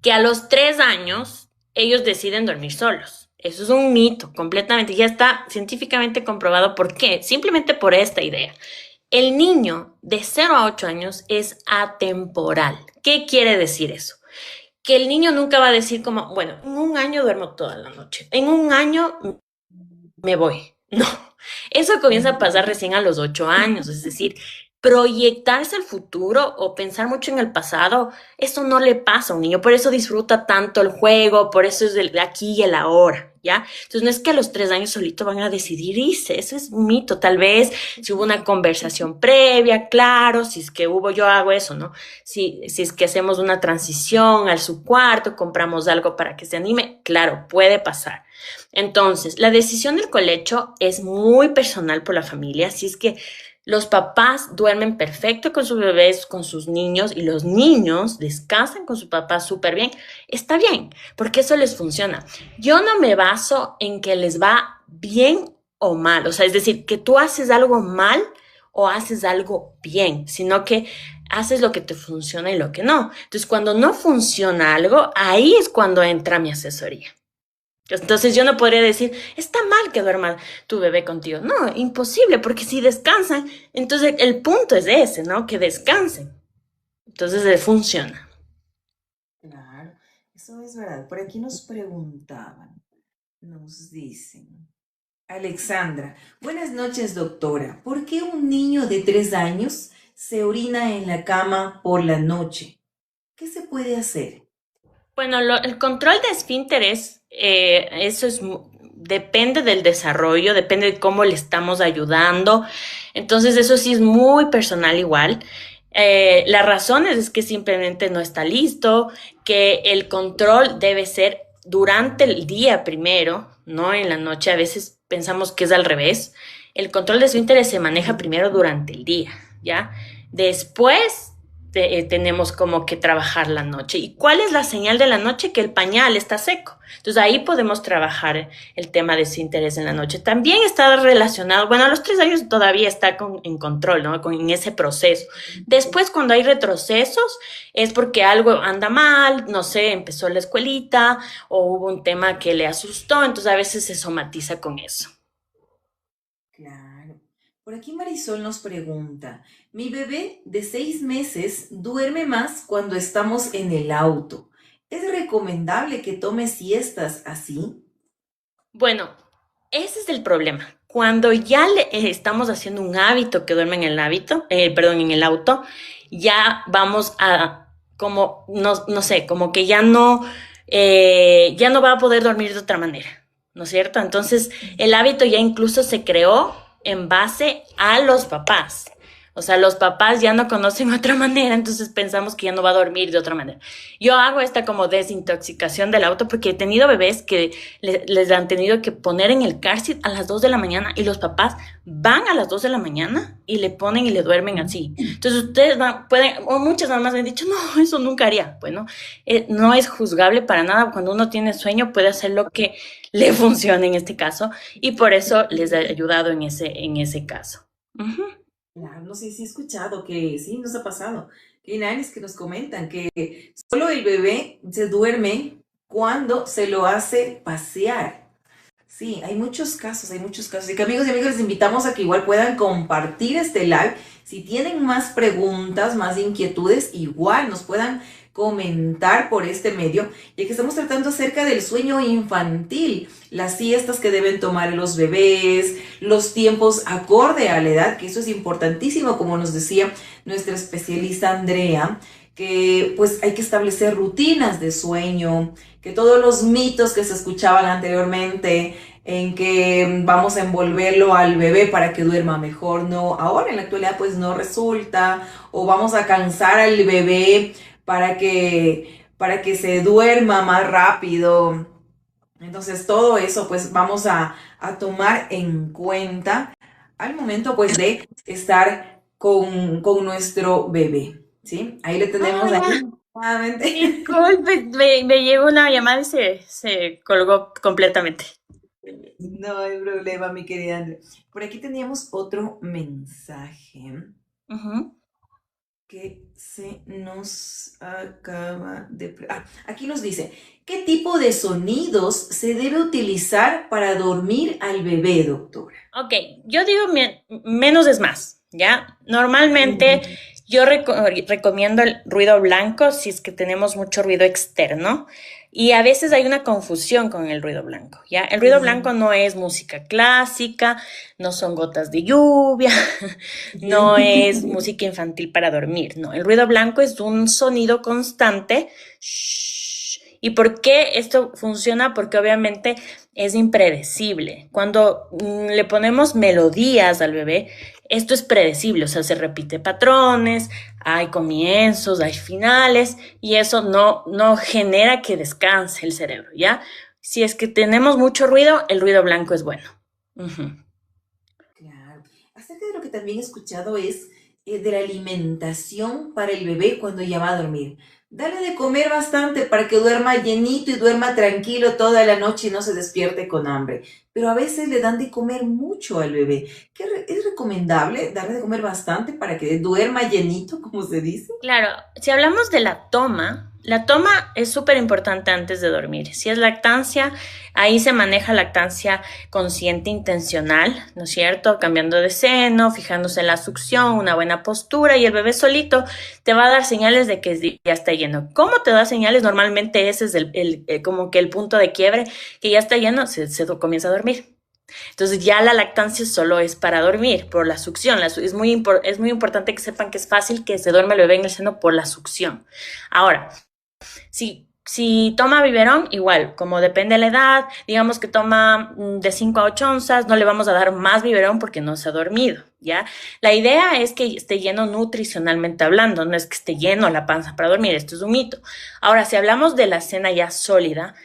que a los 3 años ellos deciden dormir solos. Eso es un mito, completamente. Ya está científicamente comprobado. ¿Por qué? Simplemente por esta idea. El niño de 0 a 8 años es atemporal. ¿Qué quiere decir eso? Que el niño nunca va a decir como, bueno, en un año duermo toda la noche, en un año me voy. No, eso comienza a pasar recién a los 8 años, es decir, proyectarse al futuro o pensar mucho en el pasado, eso no le pasa a un niño, por eso disfruta tanto el juego, por eso es el aquí y el ahora, ¿ya? Entonces no es que a los 3 años solito van a decidir irse, eso es un mito, tal vez si hubo una conversación previa, claro, si es que hubo, yo hago eso, ¿no? Si es que hacemos una transición al su cuarto, compramos algo para que se anime, claro, puede pasar. Entonces, la decisión del colecho es muy personal por la familia, si es que los papás duermen perfecto con sus bebés, con sus niños, y los niños descansan con su papá súper bien, está bien, porque eso les funciona. Yo no me baso en que les va bien o mal, o sea, es decir, que tú haces algo mal o haces algo bien, sino que haces lo que te funciona y lo que no. Entonces, cuando no funciona algo, ahí es cuando entra mi asesoría. Entonces yo no podría decir, está mal que duerma tu bebé contigo. No, imposible, porque si descansan, entonces el punto es ese, ¿no? Que descansen. Entonces funciona. Claro, eso es verdad. Por aquí nos preguntaban, nos dicen. Alexandra, buenas noches, doctora. ¿Por qué un niño de 3 años se orina en la cama por la noche? ¿Qué se puede hacer? Bueno, el control de esfínteres, eso es, depende del desarrollo, depende de cómo le estamos ayudando. Entonces, eso sí es muy personal igual. La razón es que simplemente no está listo, que el control debe ser durante el día primero, no en la noche. A veces pensamos que es al revés. El control de esfínteres se maneja primero durante el día, ¿ya? Después tenemos como que trabajar la noche. ¿Y cuál es la señal de la noche? Que el pañal está seco. Entonces ahí podemos trabajar el tema de su interés en la noche. También está relacionado, bueno, a los 3 años todavía está en control, ¿no? En ese proceso. Después, cuando hay retrocesos, es porque algo anda mal, no sé, empezó la escuelita o hubo un tema que le asustó, entonces a veces se somatiza con eso. Claro. Por aquí Marisol nos pregunta, mi bebé de 6 meses duerme más cuando estamos en el auto. ¿Es recomendable que tome siestas así? Bueno, ese es el problema. Cuando ya estamos haciendo un hábito que duerme en el hábito, perdón, en el auto, ya vamos a, como, no, no sé, como que ya no va a poder dormir de otra manera, ¿no es cierto? Entonces, el hábito ya incluso se creó en base a los papás. O sea, los papás ya no conocen otra manera, entonces pensamos que ya no va a dormir de otra manera. Yo hago esta como desintoxicación del auto porque he tenido bebés que les han tenido que poner en el car seat a las 2 de la mañana y los papás van a las 2 de la mañana y le ponen y le duermen así. Entonces ustedes pueden, o muchas mamás me han dicho, no, eso nunca haría. Bueno, no es juzgable para nada. Cuando uno tiene sueño puede hacer lo que le funcione en este caso y por eso les he ayudado en ese caso. Ujú. Claro, no sé si he escuchado que sí, nos ha pasado. Que hay nannies que nos comentan que solo el bebé se duerme cuando se lo hace pasear. Sí, hay muchos casos, hay muchos casos. Y que amigos y amigas les invitamos a que igual puedan compartir este live. Si tienen más preguntas, más inquietudes, igual nos puedan comentar por este medio, ya que estamos tratando acerca del sueño infantil, las siestas que deben tomar los bebés, los tiempos acorde a la edad, que eso es importantísimo, como nos decía nuestra especialista Andrea, que pues hay que establecer rutinas de sueño, que todos los mitos que se escuchaban anteriormente en que vamos a envolverlo al bebé para que duerma mejor, no, ahora en la actualidad pues no resulta, o vamos a cansar al bebé para que se duerma más rápido. Entonces todo eso pues vamos a tomar en cuenta al momento pues de estar con nuestro bebé, ¿sí? Ahí le tenemos Hola, ahí nuevamente. disculpe, me llegó una llamada y se colgó completamente. No hay problema, mi querida Andrea. Por aquí teníamos otro mensaje Ujú. que se nos acaba de... aquí nos dice, ¿qué tipo de sonidos se debe utilizar para dormir al bebé, doctora? Ok, yo digo menos es más, ¿ya? Normalmente yo recomiendo el ruido blanco si es que tenemos mucho ruido externo y a veces hay una confusión con el ruido blanco, ¿ya? El ruido blanco no es música clásica, no son gotas de lluvia, no es música infantil para dormir, no. El ruido blanco es un sonido constante. Shh. ¿Y por qué esto funciona? Porque obviamente es impredecible. Cuando le ponemos melodías al bebé, esto es predecible, o sea, se repite patrones, hay comienzos, hay finales, y eso no genera que descanse el cerebro, ¿ya? Si es que tenemos mucho ruido, el ruido blanco es bueno. Ujú. Claro. Acerca de lo que también he escuchado es de la alimentación para el bebé cuando ya va a dormir. Dale de comer bastante para que duerma llenito y duerma tranquilo toda la noche y no se despierte con hambre. Pero a veces le dan de comer mucho al bebé. ¿Es recomendable darle de comer bastante para que duerma llenito, como se dice? Claro, si hablamos de la toma es súper importante antes de dormir. Si es lactancia, ahí se maneja lactancia consciente intencional, ¿no es cierto? Cambiando de seno, fijándose en la succión, una buena postura y el bebé solito te va a dar señales de que ya está lleno. ¿Cómo te da señales? Normalmente ese es como que el punto de quiebre, que ya está lleno, se comienza a dormir. Entonces ya la lactancia solo es para dormir, por la succión. Es muy importante que sepan que es fácil que se duerme el bebé en el seno por la succión. Ahora, si toma biberón, igual, como depende de la edad, digamos que toma de 5 a 8 onzas, no le vamos a dar más biberón porque no se ha dormido, ¿ya? La idea es que esté lleno nutricionalmente hablando, no es que esté lleno la panza para dormir, esto es un mito. Ahora, si hablamos de la cena ya sólida,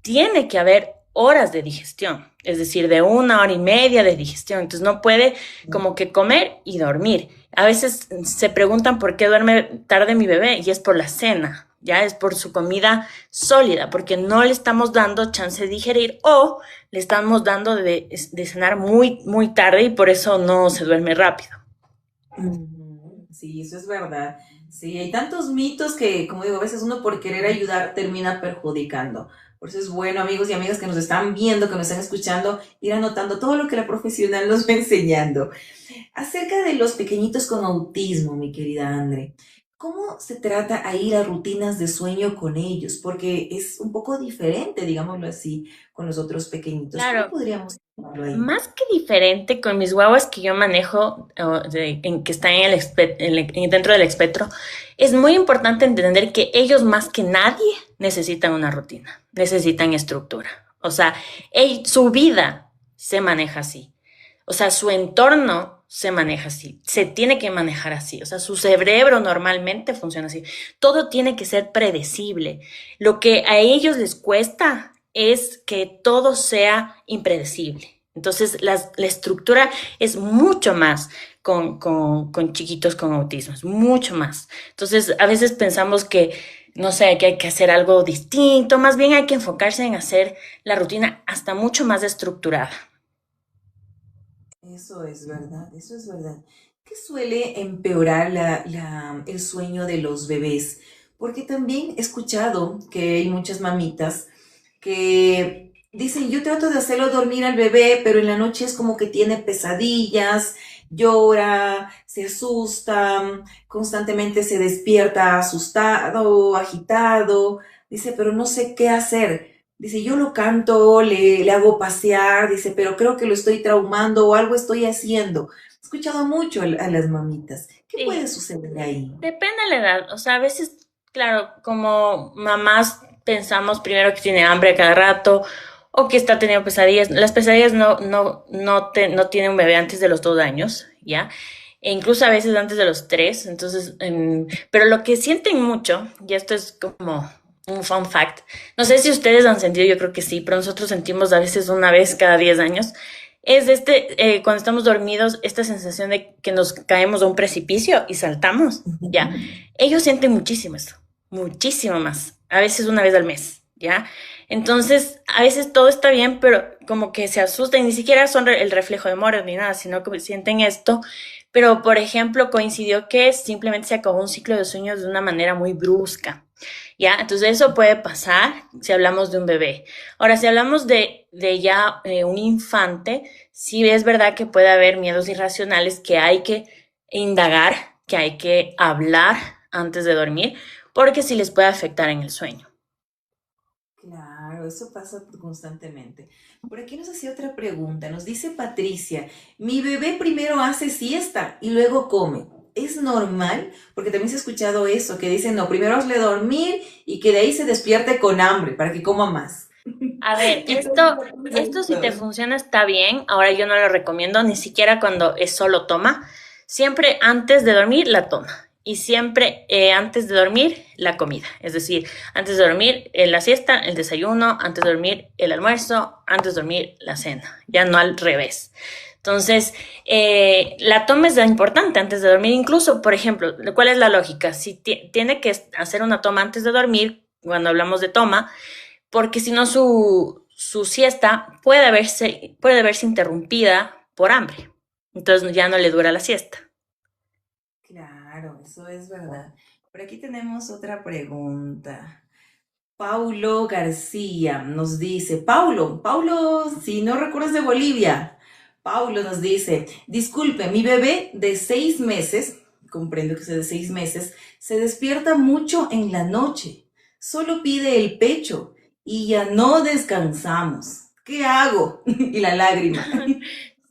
tiene que haber horas de digestión, es decir, de 1 hora y media de digestión, entonces no puede como que comer y dormir. A veces se preguntan por qué duerme tarde mi bebé y es por la cena, ya es por su comida sólida, porque no le estamos dando chance de digerir o le estamos dando de cenar muy, muy tarde y por eso no se duerme rápido. Ujú. Sí, eso es verdad. Sí, hay tantos mitos que, como digo, a veces uno por querer ayudar termina perjudicando. Por eso es bueno, amigos y amigas que nos están viendo, que nos están escuchando, ir anotando todo lo que la profesional nos va enseñando. Acerca de los pequeñitos con autismo, mi querida Andre, ¿cómo se trata ahí las rutinas de sueño con ellos? Porque es un poco diferente, digámoslo así, con los otros pequeñitos. ¿Cómo Claro, podríamos hacerlo ahí? más que diferente con mis guaguas que yo manejo, que están dentro del espectro, es muy importante entender que ellos más que nadie necesitan una rutina, necesitan estructura. O sea, su vida se maneja así. O sea, su entorno se maneja así, se tiene que manejar así, o sea, su cerebro normalmente funciona así. Todo tiene que ser predecible. Lo que a ellos les cuesta es que todo sea impredecible. Entonces, la estructura es mucho más con chiquitos con autismo, es mucho más. Entonces, a veces pensamos que, no sé, que hay que hacer algo distinto, más bien hay que enfocarse en hacer la rutina hasta mucho más estructurada. Eso es verdad, eso es verdad. ¿Qué suele empeorar el sueño de los bebés? Porque también he escuchado que hay muchas mamitas que dicen, yo trato de hacerlo dormir al bebé, pero en la noche es como que tiene pesadillas, llora, se asusta, constantemente se despierta asustado, agitado. Dice, pero no sé qué hacer. Dice, yo lo canto, le hago pasear, dice, pero creo que lo estoy traumando o algo estoy haciendo. He escuchado mucho a las mamitas. ¿Qué puede Sí, suceder ahí? depende de la edad, o sea, a veces, claro, como mamás pensamos primero que tiene hambre a cada rato o que está teniendo pesadillas. Las pesadillas no tiene un bebé antes de los 2 años, ¿ya? E incluso a veces antes de los 3, entonces, pero lo que sienten mucho, y esto es como un fun fact, no sé si ustedes han sentido, yo creo que sí, pero nosotros sentimos a veces una vez cada 10 años, es cuando estamos dormidos, esta sensación de que nos caemos a un precipicio y saltamos, ya. Ellos sienten muchísimo eso, muchísimo más, a veces una vez al mes, ya. Entonces, a veces todo está bien, pero como que se asustan, y ni siquiera son el reflejo de Moros ni nada, sino que sienten esto. Pero, por ejemplo, coincidió que simplemente se acabó un ciclo de sueños de una manera muy brusca. ¿Ya? Entonces eso puede pasar si hablamos de un bebé. Ahora, si hablamos de ya un infante, sí es verdad que puede haber miedos irracionales que hay que indagar, que hay que hablar antes de dormir, porque sí les puede afectar en el sueño. Claro, eso pasa constantemente. Por aquí nos hacía otra pregunta. Nos dice Patricia, mi bebé primero hace siesta y luego come. ¿Es normal? Porque también se ha escuchado eso, que dicen, no, primero hazle dormir y que de ahí se despierte con hambre para que coma más. A ver, ¿Qué tal esto si te esto? funciona está bien. Ahora yo no lo recomiendo, ni siquiera cuando es solo toma. Siempre antes de dormir la toma. Y siempre antes de dormir la comida. Es decir, antes de dormir la siesta, el desayuno, antes de dormir el almuerzo, antes de dormir la cena. Ya no al revés. Entonces, la toma es importante antes de dormir. Incluso, por ejemplo, ¿cuál es la lógica? Si tiene que hacer una toma antes de dormir, cuando hablamos de toma, porque si no su siesta puede verse interrumpida por hambre. Entonces ya no le dura la siesta. Claro, eso es verdad. Por aquí tenemos otra pregunta. Paulo García nos dice, Paulo, si no recuerdas de Bolivia, Paulo nos dice, disculpe, mi bebé de 6 meses, comprendo que sea de 6 meses, se despierta mucho en la noche, solo pide el pecho y ya no descansamos. ¿Qué hago? Y la lágrima.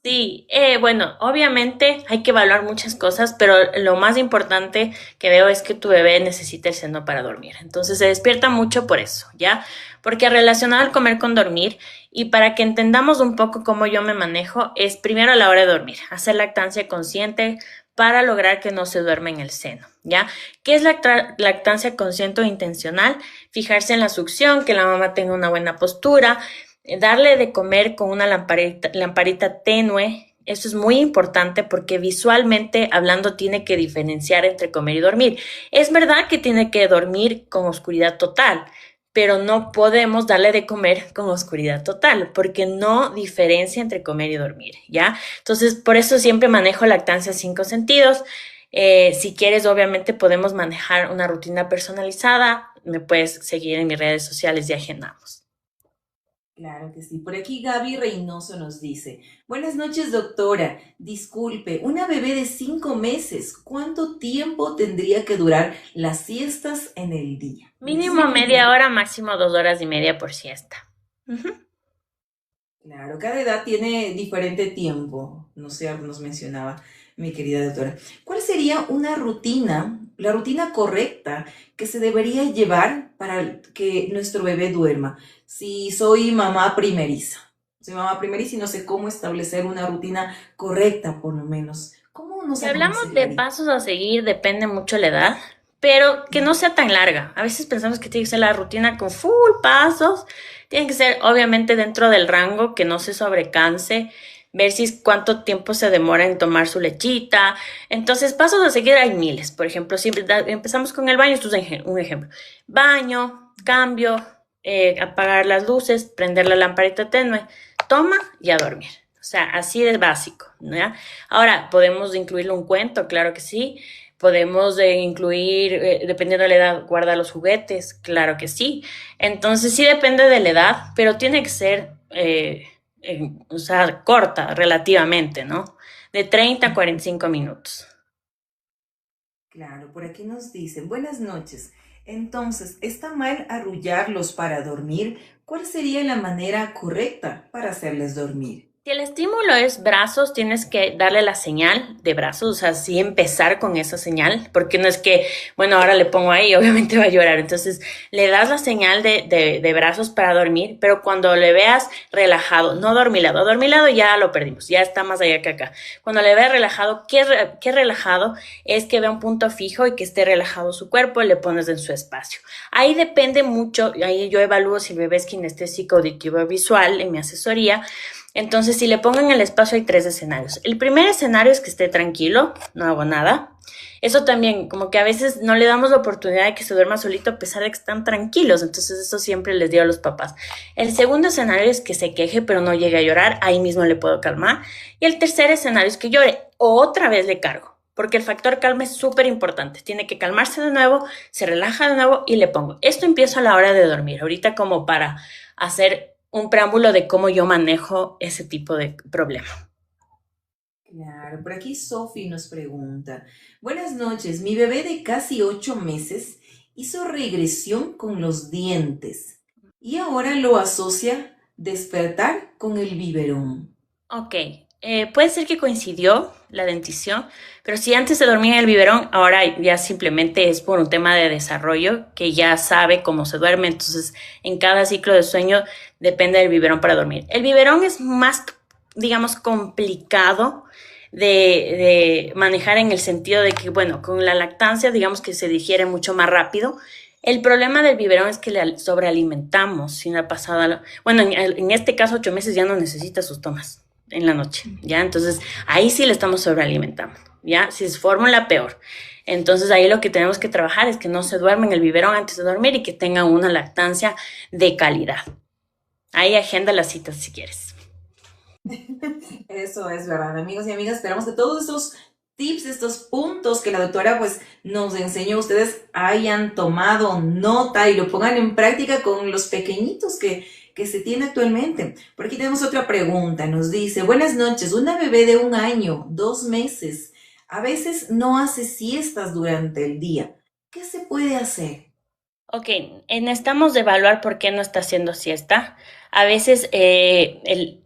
Sí, bueno, obviamente hay que evaluar muchas cosas, pero lo más importante que veo es que tu bebé necesita el seno para dormir. Entonces se despierta mucho por eso, ¿ya? Porque relacionado al comer con dormir y para que entendamos un poco cómo yo me manejo, es primero a la hora de dormir, hacer lactancia consciente para lograr que no se duerma en el seno, ¿ya? ¿Qué es lactancia consciente o intencional? Fijarse en la succión, que la mamá tenga una buena postura, darle de comer con una lamparita tenue. Eso es muy importante porque visualmente hablando tiene que diferenciar entre comer y dormir. Es verdad que tiene que dormir con oscuridad total, pero no podemos darle de comer con oscuridad total porque no diferencia entre comer y dormir, ¿ya? Entonces, por eso siempre manejo lactancia 5 sentidos. Si quieres, obviamente podemos manejar una rutina personalizada. Me puedes seguir en mis redes sociales y agendamos. Claro que sí. Por aquí Gaby Reynoso nos dice, buenas noches, doctora. Disculpe, una bebé de 5 meses, ¿cuánto tiempo tendría que durar las siestas en el día? Mínimo media hora, máximo 2 horas y media por siesta. Ujú. Claro, cada edad tiene diferente tiempo, no sé, nos mencionaba mi querida doctora. ¿Cuál sería una rutina, la rutina correcta que se debería llevar para que nuestro bebé duerma? Si soy mamá primeriza, soy mamá primeriza y no sé cómo establecer una rutina correcta, por lo menos. ¿Cómo nos Si hablamos de aconsejaría? pasos a seguir, depende mucho la edad, pero que no sea tan larga. A veces pensamos que tiene que ser la rutina con full pasos. Tiene que ser obviamente dentro del rango, que no se sobrecanse, ver si cuánto tiempo se demora en tomar su lechita. Entonces, pasos a seguir hay miles. Por ejemplo, si empezamos con el baño, esto es un ejemplo. Baño, cambio, apagar las luces, prender la lamparita tenue, toma y a dormir. O sea, así de básico, ¿ya? Ahora, ¿podemos incluirle un cuento? Claro que sí. Podemos incluir, dependiendo de la edad, guarda los juguetes, claro que sí. Entonces sí depende de la edad, pero tiene que ser, o sea, corta relativamente, ¿no? De 30 a 45 minutos. Claro, por aquí nos dicen, buenas noches. Entonces, ¿está mal arrullarlos para dormir? ¿Cuál sería la manera correcta para hacerles dormir? Si el estímulo es brazos, tienes que darle la señal de brazos, o sea, sí empezar con esa señal, porque no es que, bueno, ahora le pongo ahí y obviamente va a llorar. Entonces, le das la señal de brazos para dormir, pero cuando le veas relajado, no dormilado, dormilado ya lo perdimos, ya está más allá que acá. Cuando le veas relajado, ¿qué relajado? Es que vea un punto fijo y que esté relajado su cuerpo, le pones en su espacio. Ahí depende mucho, ahí yo evalúo si el bebé es kinestésico, auditivo, visual en mi asesoría. Entonces, si le pongo en el espacio hay 3 escenarios. El primer escenario es que esté tranquilo, no hago nada. Eso también, como que a veces no le damos la oportunidad de que se duerma solito a pesar de que están tranquilos. Entonces, eso siempre les digo a los papás. El segundo escenario es que se queje pero no llegue a llorar. Ahí mismo le puedo calmar. Y el tercer escenario es que llore. Otra vez le cargo. Porque el factor calma es súper importante. Tiene que calmarse de nuevo, se relaja de nuevo y le pongo. Esto empiezo a la hora de dormir. Ahorita como para hacer un preámbulo de cómo yo manejo ese tipo de problema. Claro, por aquí Sophie nos pregunta, buenas noches, mi bebé de casi 8 meses hizo regresión con los dientes y ahora lo asocia despertar con el biberón. Ok, puede ser que coincidió la dentición, pero si antes se dormía en el biberón, ahora ya simplemente es por un tema de desarrollo que ya sabe cómo se duerme, entonces en cada ciclo de sueño depende del biberón para dormir. El biberón es más, digamos, complicado de manejar en el sentido de que, bueno, con la lactancia, digamos que se digiere mucho más rápido. El problema del biberón es que le sobrealimentamos sin la pasada, bueno, en este caso 8 meses ya no necesita sus tomas en la noche, ¿ya? Entonces, ahí sí le estamos sobrealimentando, ¿ya? Si es fórmula, peor. Entonces, ahí lo que tenemos que trabajar es que no se duerma en el biberón antes de dormir y que tengan una lactancia de calidad. Ahí agenda las citas si quieres. Eso es verdad, amigos y amigas. Esperamos que todos estos tips, estos puntos que la doctora pues nos enseñó, ustedes hayan tomado nota y lo pongan en práctica con los pequeñitos que se tiene actualmente. Por aquí tenemos otra pregunta. Nos dice, buenas noches, una bebé de 1 año, 2 meses, a veces no hace siestas durante el día. ¿Qué se puede hacer? Ok, necesitamos evaluar por qué no está haciendo siesta. A veces,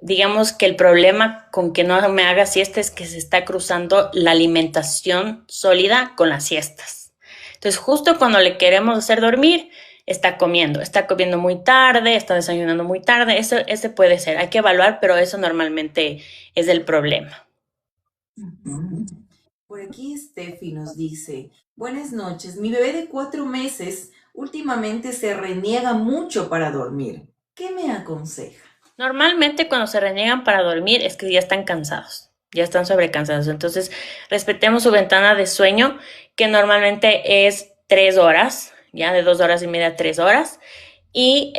digamos que el problema con que no me haga siesta es que se está cruzando la alimentación sólida con las siestas. Entonces, justo cuando le queremos hacer dormir, está comiendo muy tarde, está desayunando muy tarde. Eso, ese puede ser, hay que evaluar, pero eso normalmente es el problema. Ujú. Por aquí Steffi nos dice, buenas noches, mi bebé de 4 meses últimamente se reniega mucho para dormir. ¿Qué me aconseja? Normalmente cuando se reniegan para dormir es que ya están cansados, ya están sobrecansados. Entonces, respetemos su ventana de sueño, que normalmente es 3 horas, ya de 2 horas y media a 3 horas. Y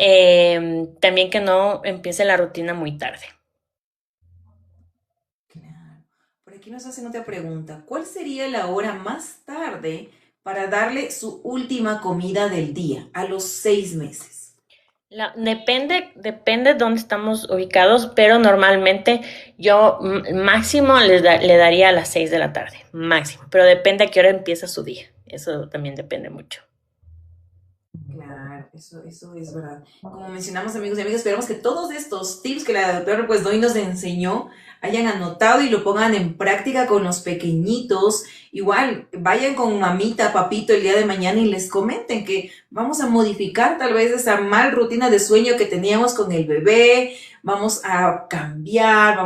también que no empiece la rutina muy tarde. Claro. Por aquí nos hacen otra pregunta. ¿Cuál sería la hora más tarde para darle su última comida del día a los 6 meses? Depende de dónde estamos ubicados, pero normalmente yo máximo le daría a las 6 de la tarde, máximo, pero depende a qué hora empieza su día. Eso también depende mucho. Claro, eso es verdad. Como mencionamos, amigos y amigas, esperamos que todos estos tips que la doctora pues hoy nos enseñó hayan anotado y lo pongan en práctica con los pequeñitos. Igual, vayan con mamita, papito el día de mañana y les comenten que vamos a modificar tal vez esa mal rutina de sueño que teníamos con el bebé. Vamos a cambiar,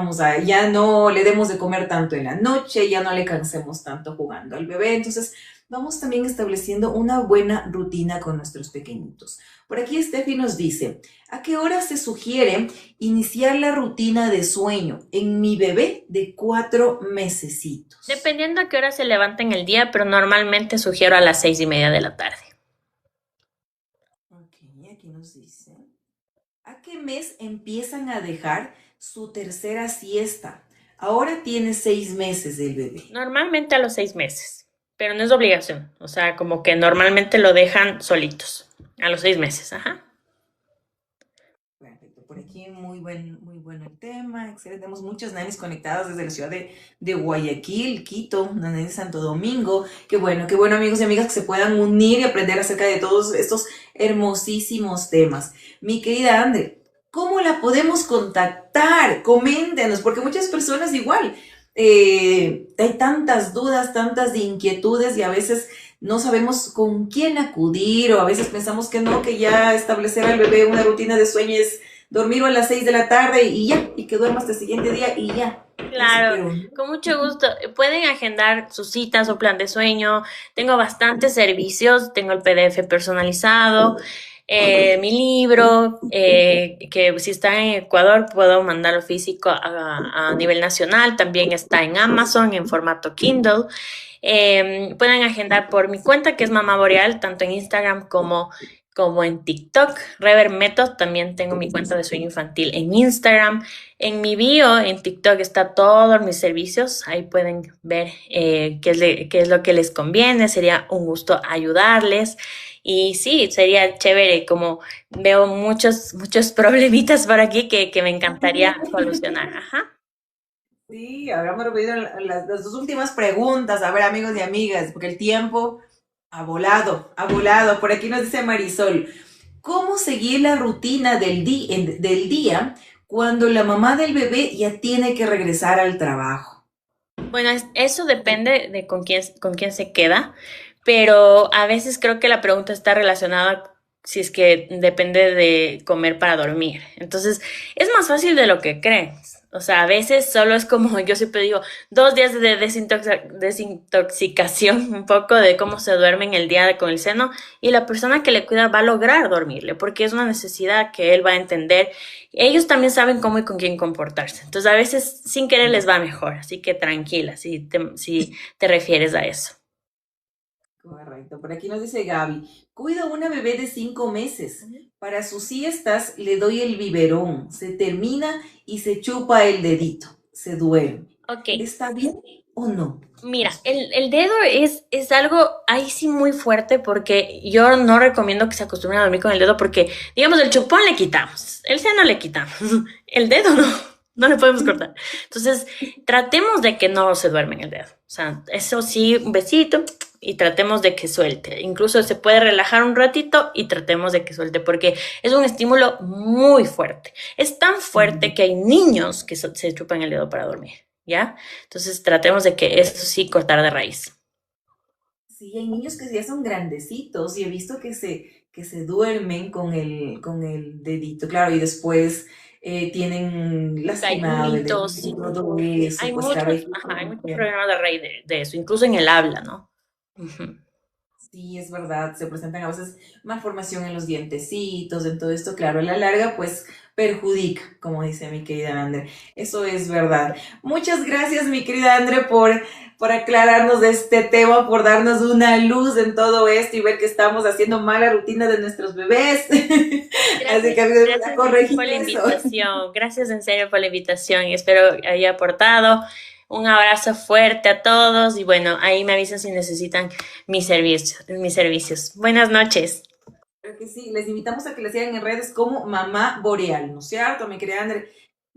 ya no le demos de comer tanto en la noche, ya no le cansemos tanto jugando al bebé. Entonces, vamos también estableciendo una buena rutina con nuestros pequeñitos. Por aquí Steffi nos dice, ¿a qué hora se sugiere iniciar la rutina de sueño en mi bebé de 4 mesecitos? Dependiendo a qué hora se levanta en el día, pero normalmente sugiero a las 6:30 de la tarde. Ok, aquí nos dice, ¿a qué mes empiezan a dejar su tercera siesta? Ahora tiene 6 meses el bebé. Normalmente a los 6 meses, pero no es obligación. O sea, como que normalmente lo dejan solitos a los 6 meses. Ajá. Perfecto, por aquí muy bueno el tema, excelente. Tenemos muchas nanis conectadas desde la ciudad de Guayaquil, Quito, nanis de Santo Domingo. Qué bueno amigos y amigas que se puedan unir y aprender acerca de todos estos hermosísimos temas. Mi querida Andre, ¿cómo la podemos contactar? Coméntenos, porque muchas personas igual, hay tantas dudas, tantas inquietudes y a veces no sabemos con quién acudir o a veces pensamos que no, que ya establecer al bebé una rutina de sueño es dormirlo a las 6 de la tarde y ya, y que duerma hasta el siguiente día y ya. Eso, Claro, pero con mucho gusto. Pueden agendar sus citas o plan de sueño. Tengo bastantes servicios. Tengo el PDF personalizado, mi libro, que si está en Ecuador puedo mandarlo físico a nivel nacional. También está en Amazon en formato Kindle. Pueden agendar por mi cuenta, que es Mamá Boreal, tanto en Instagram como en TikTok. Rever Method, también tengo mi cuenta de sueño infantil en Instagram. En mi bio, en TikTok, está todos mis servicios. Ahí pueden ver qué es lo que les conviene. Sería un gusto ayudarles. Y sí, sería chévere, como veo muchos problemitas por aquí que me encantaría solucionar. Ajá. sí, habremos repetido las dos últimas preguntas, a ver amigos y amigas, porque el tiempo ha volado, ha volado. Por aquí nos dice Marisol, ¿cómo seguir la rutina del día cuando la mamá del bebé ya tiene que regresar al trabajo? Bueno, eso depende de con quién se queda, pero a veces creo que la pregunta está relacionada si es que depende de comer para dormir. Entonces, es más fácil de lo que crees. O sea, a veces solo es como yo siempre digo, 2 días de desintoxicación, un poco de cómo se duerme en el día con el seno, y la persona que le cuida va a lograr dormirle, porque es una necesidad que él va a entender. Ellos también saben cómo y con quién comportarse. Entonces, a veces sin querer les va mejor, así que tranquila si te refieres a eso. Correcto. Por aquí nos dice Gaby, cuido una bebé de 5 meses. Para sus siestas le doy el biberón. Se termina y se chupa el dedito. Se duerme. Ok, ¿Está bien o no? mira, el dedo es algo ahí sí muy fuerte porque yo no recomiendo que se acostumbren a dormir con el dedo porque, digamos, el chupón le quitamos, el seno le quitamos, el dedo no le podemos cortar. Entonces, tratemos de que no se duermen el dedo. O sea, eso sí, un besito y tratemos de que suelte. Incluso se puede relajar un ratito y tratemos de que suelte porque es un estímulo muy fuerte. Es tan fuerte que hay niños que se chupan el dedo para dormir, ¿ya? Entonces tratemos de que eso sí cortar de raíz. Sí, hay niños que ya son grandecitos y he visto que se duermen con el dedito, claro, y después tienen lastimado el Gallitos, dedito y sí. todo eso, Hay pues claro, hay muchos, que ajá, hay muchos proteger. problemas de raíz de eso, incluso en el habla, ¿no? Ujú. Sí, es verdad, se presentan a veces malformación en los dientecitos, en todo esto, claro, a la larga, pues perjudica, como dice mi querida Andre. Eso es verdad. Muchas gracias, mi querida Andre, por aclararnos de este tema, por darnos una luz en todo esto y ver que estamos haciendo mala rutina de nuestros bebés. Así Gracias, que amigos, a gracias en serio corregir por la eso. invitación. Gracias en serio por la invitación y espero que haya aportado. Un abrazo fuerte a todos y bueno, ahí me avisan si necesitan mis servicios, mis servicios. Buenas noches. Creo que sí, les invitamos a que les sigan en redes como Mamá Boreal, ¿no es cierto? Mi querida Andre,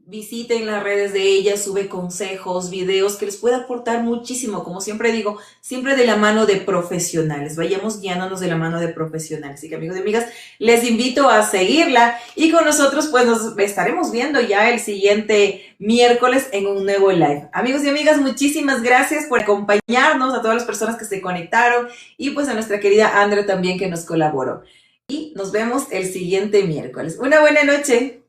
visiten las redes de ella, sube consejos, videos que les puede aportar muchísimo. Como siempre digo, siempre de la mano de profesionales. Vayamos guiándonos de la mano de profesionales. Así que amigos y amigas, les invito a seguirla y con nosotros pues nos estaremos viendo ya el siguiente miércoles en un nuevo live. Amigos y amigas, muchísimas gracias por acompañarnos, a todas las personas que se conectaron y pues a nuestra querida Andrea también que nos colaboró. Y nos vemos el siguiente miércoles. Una buena noche.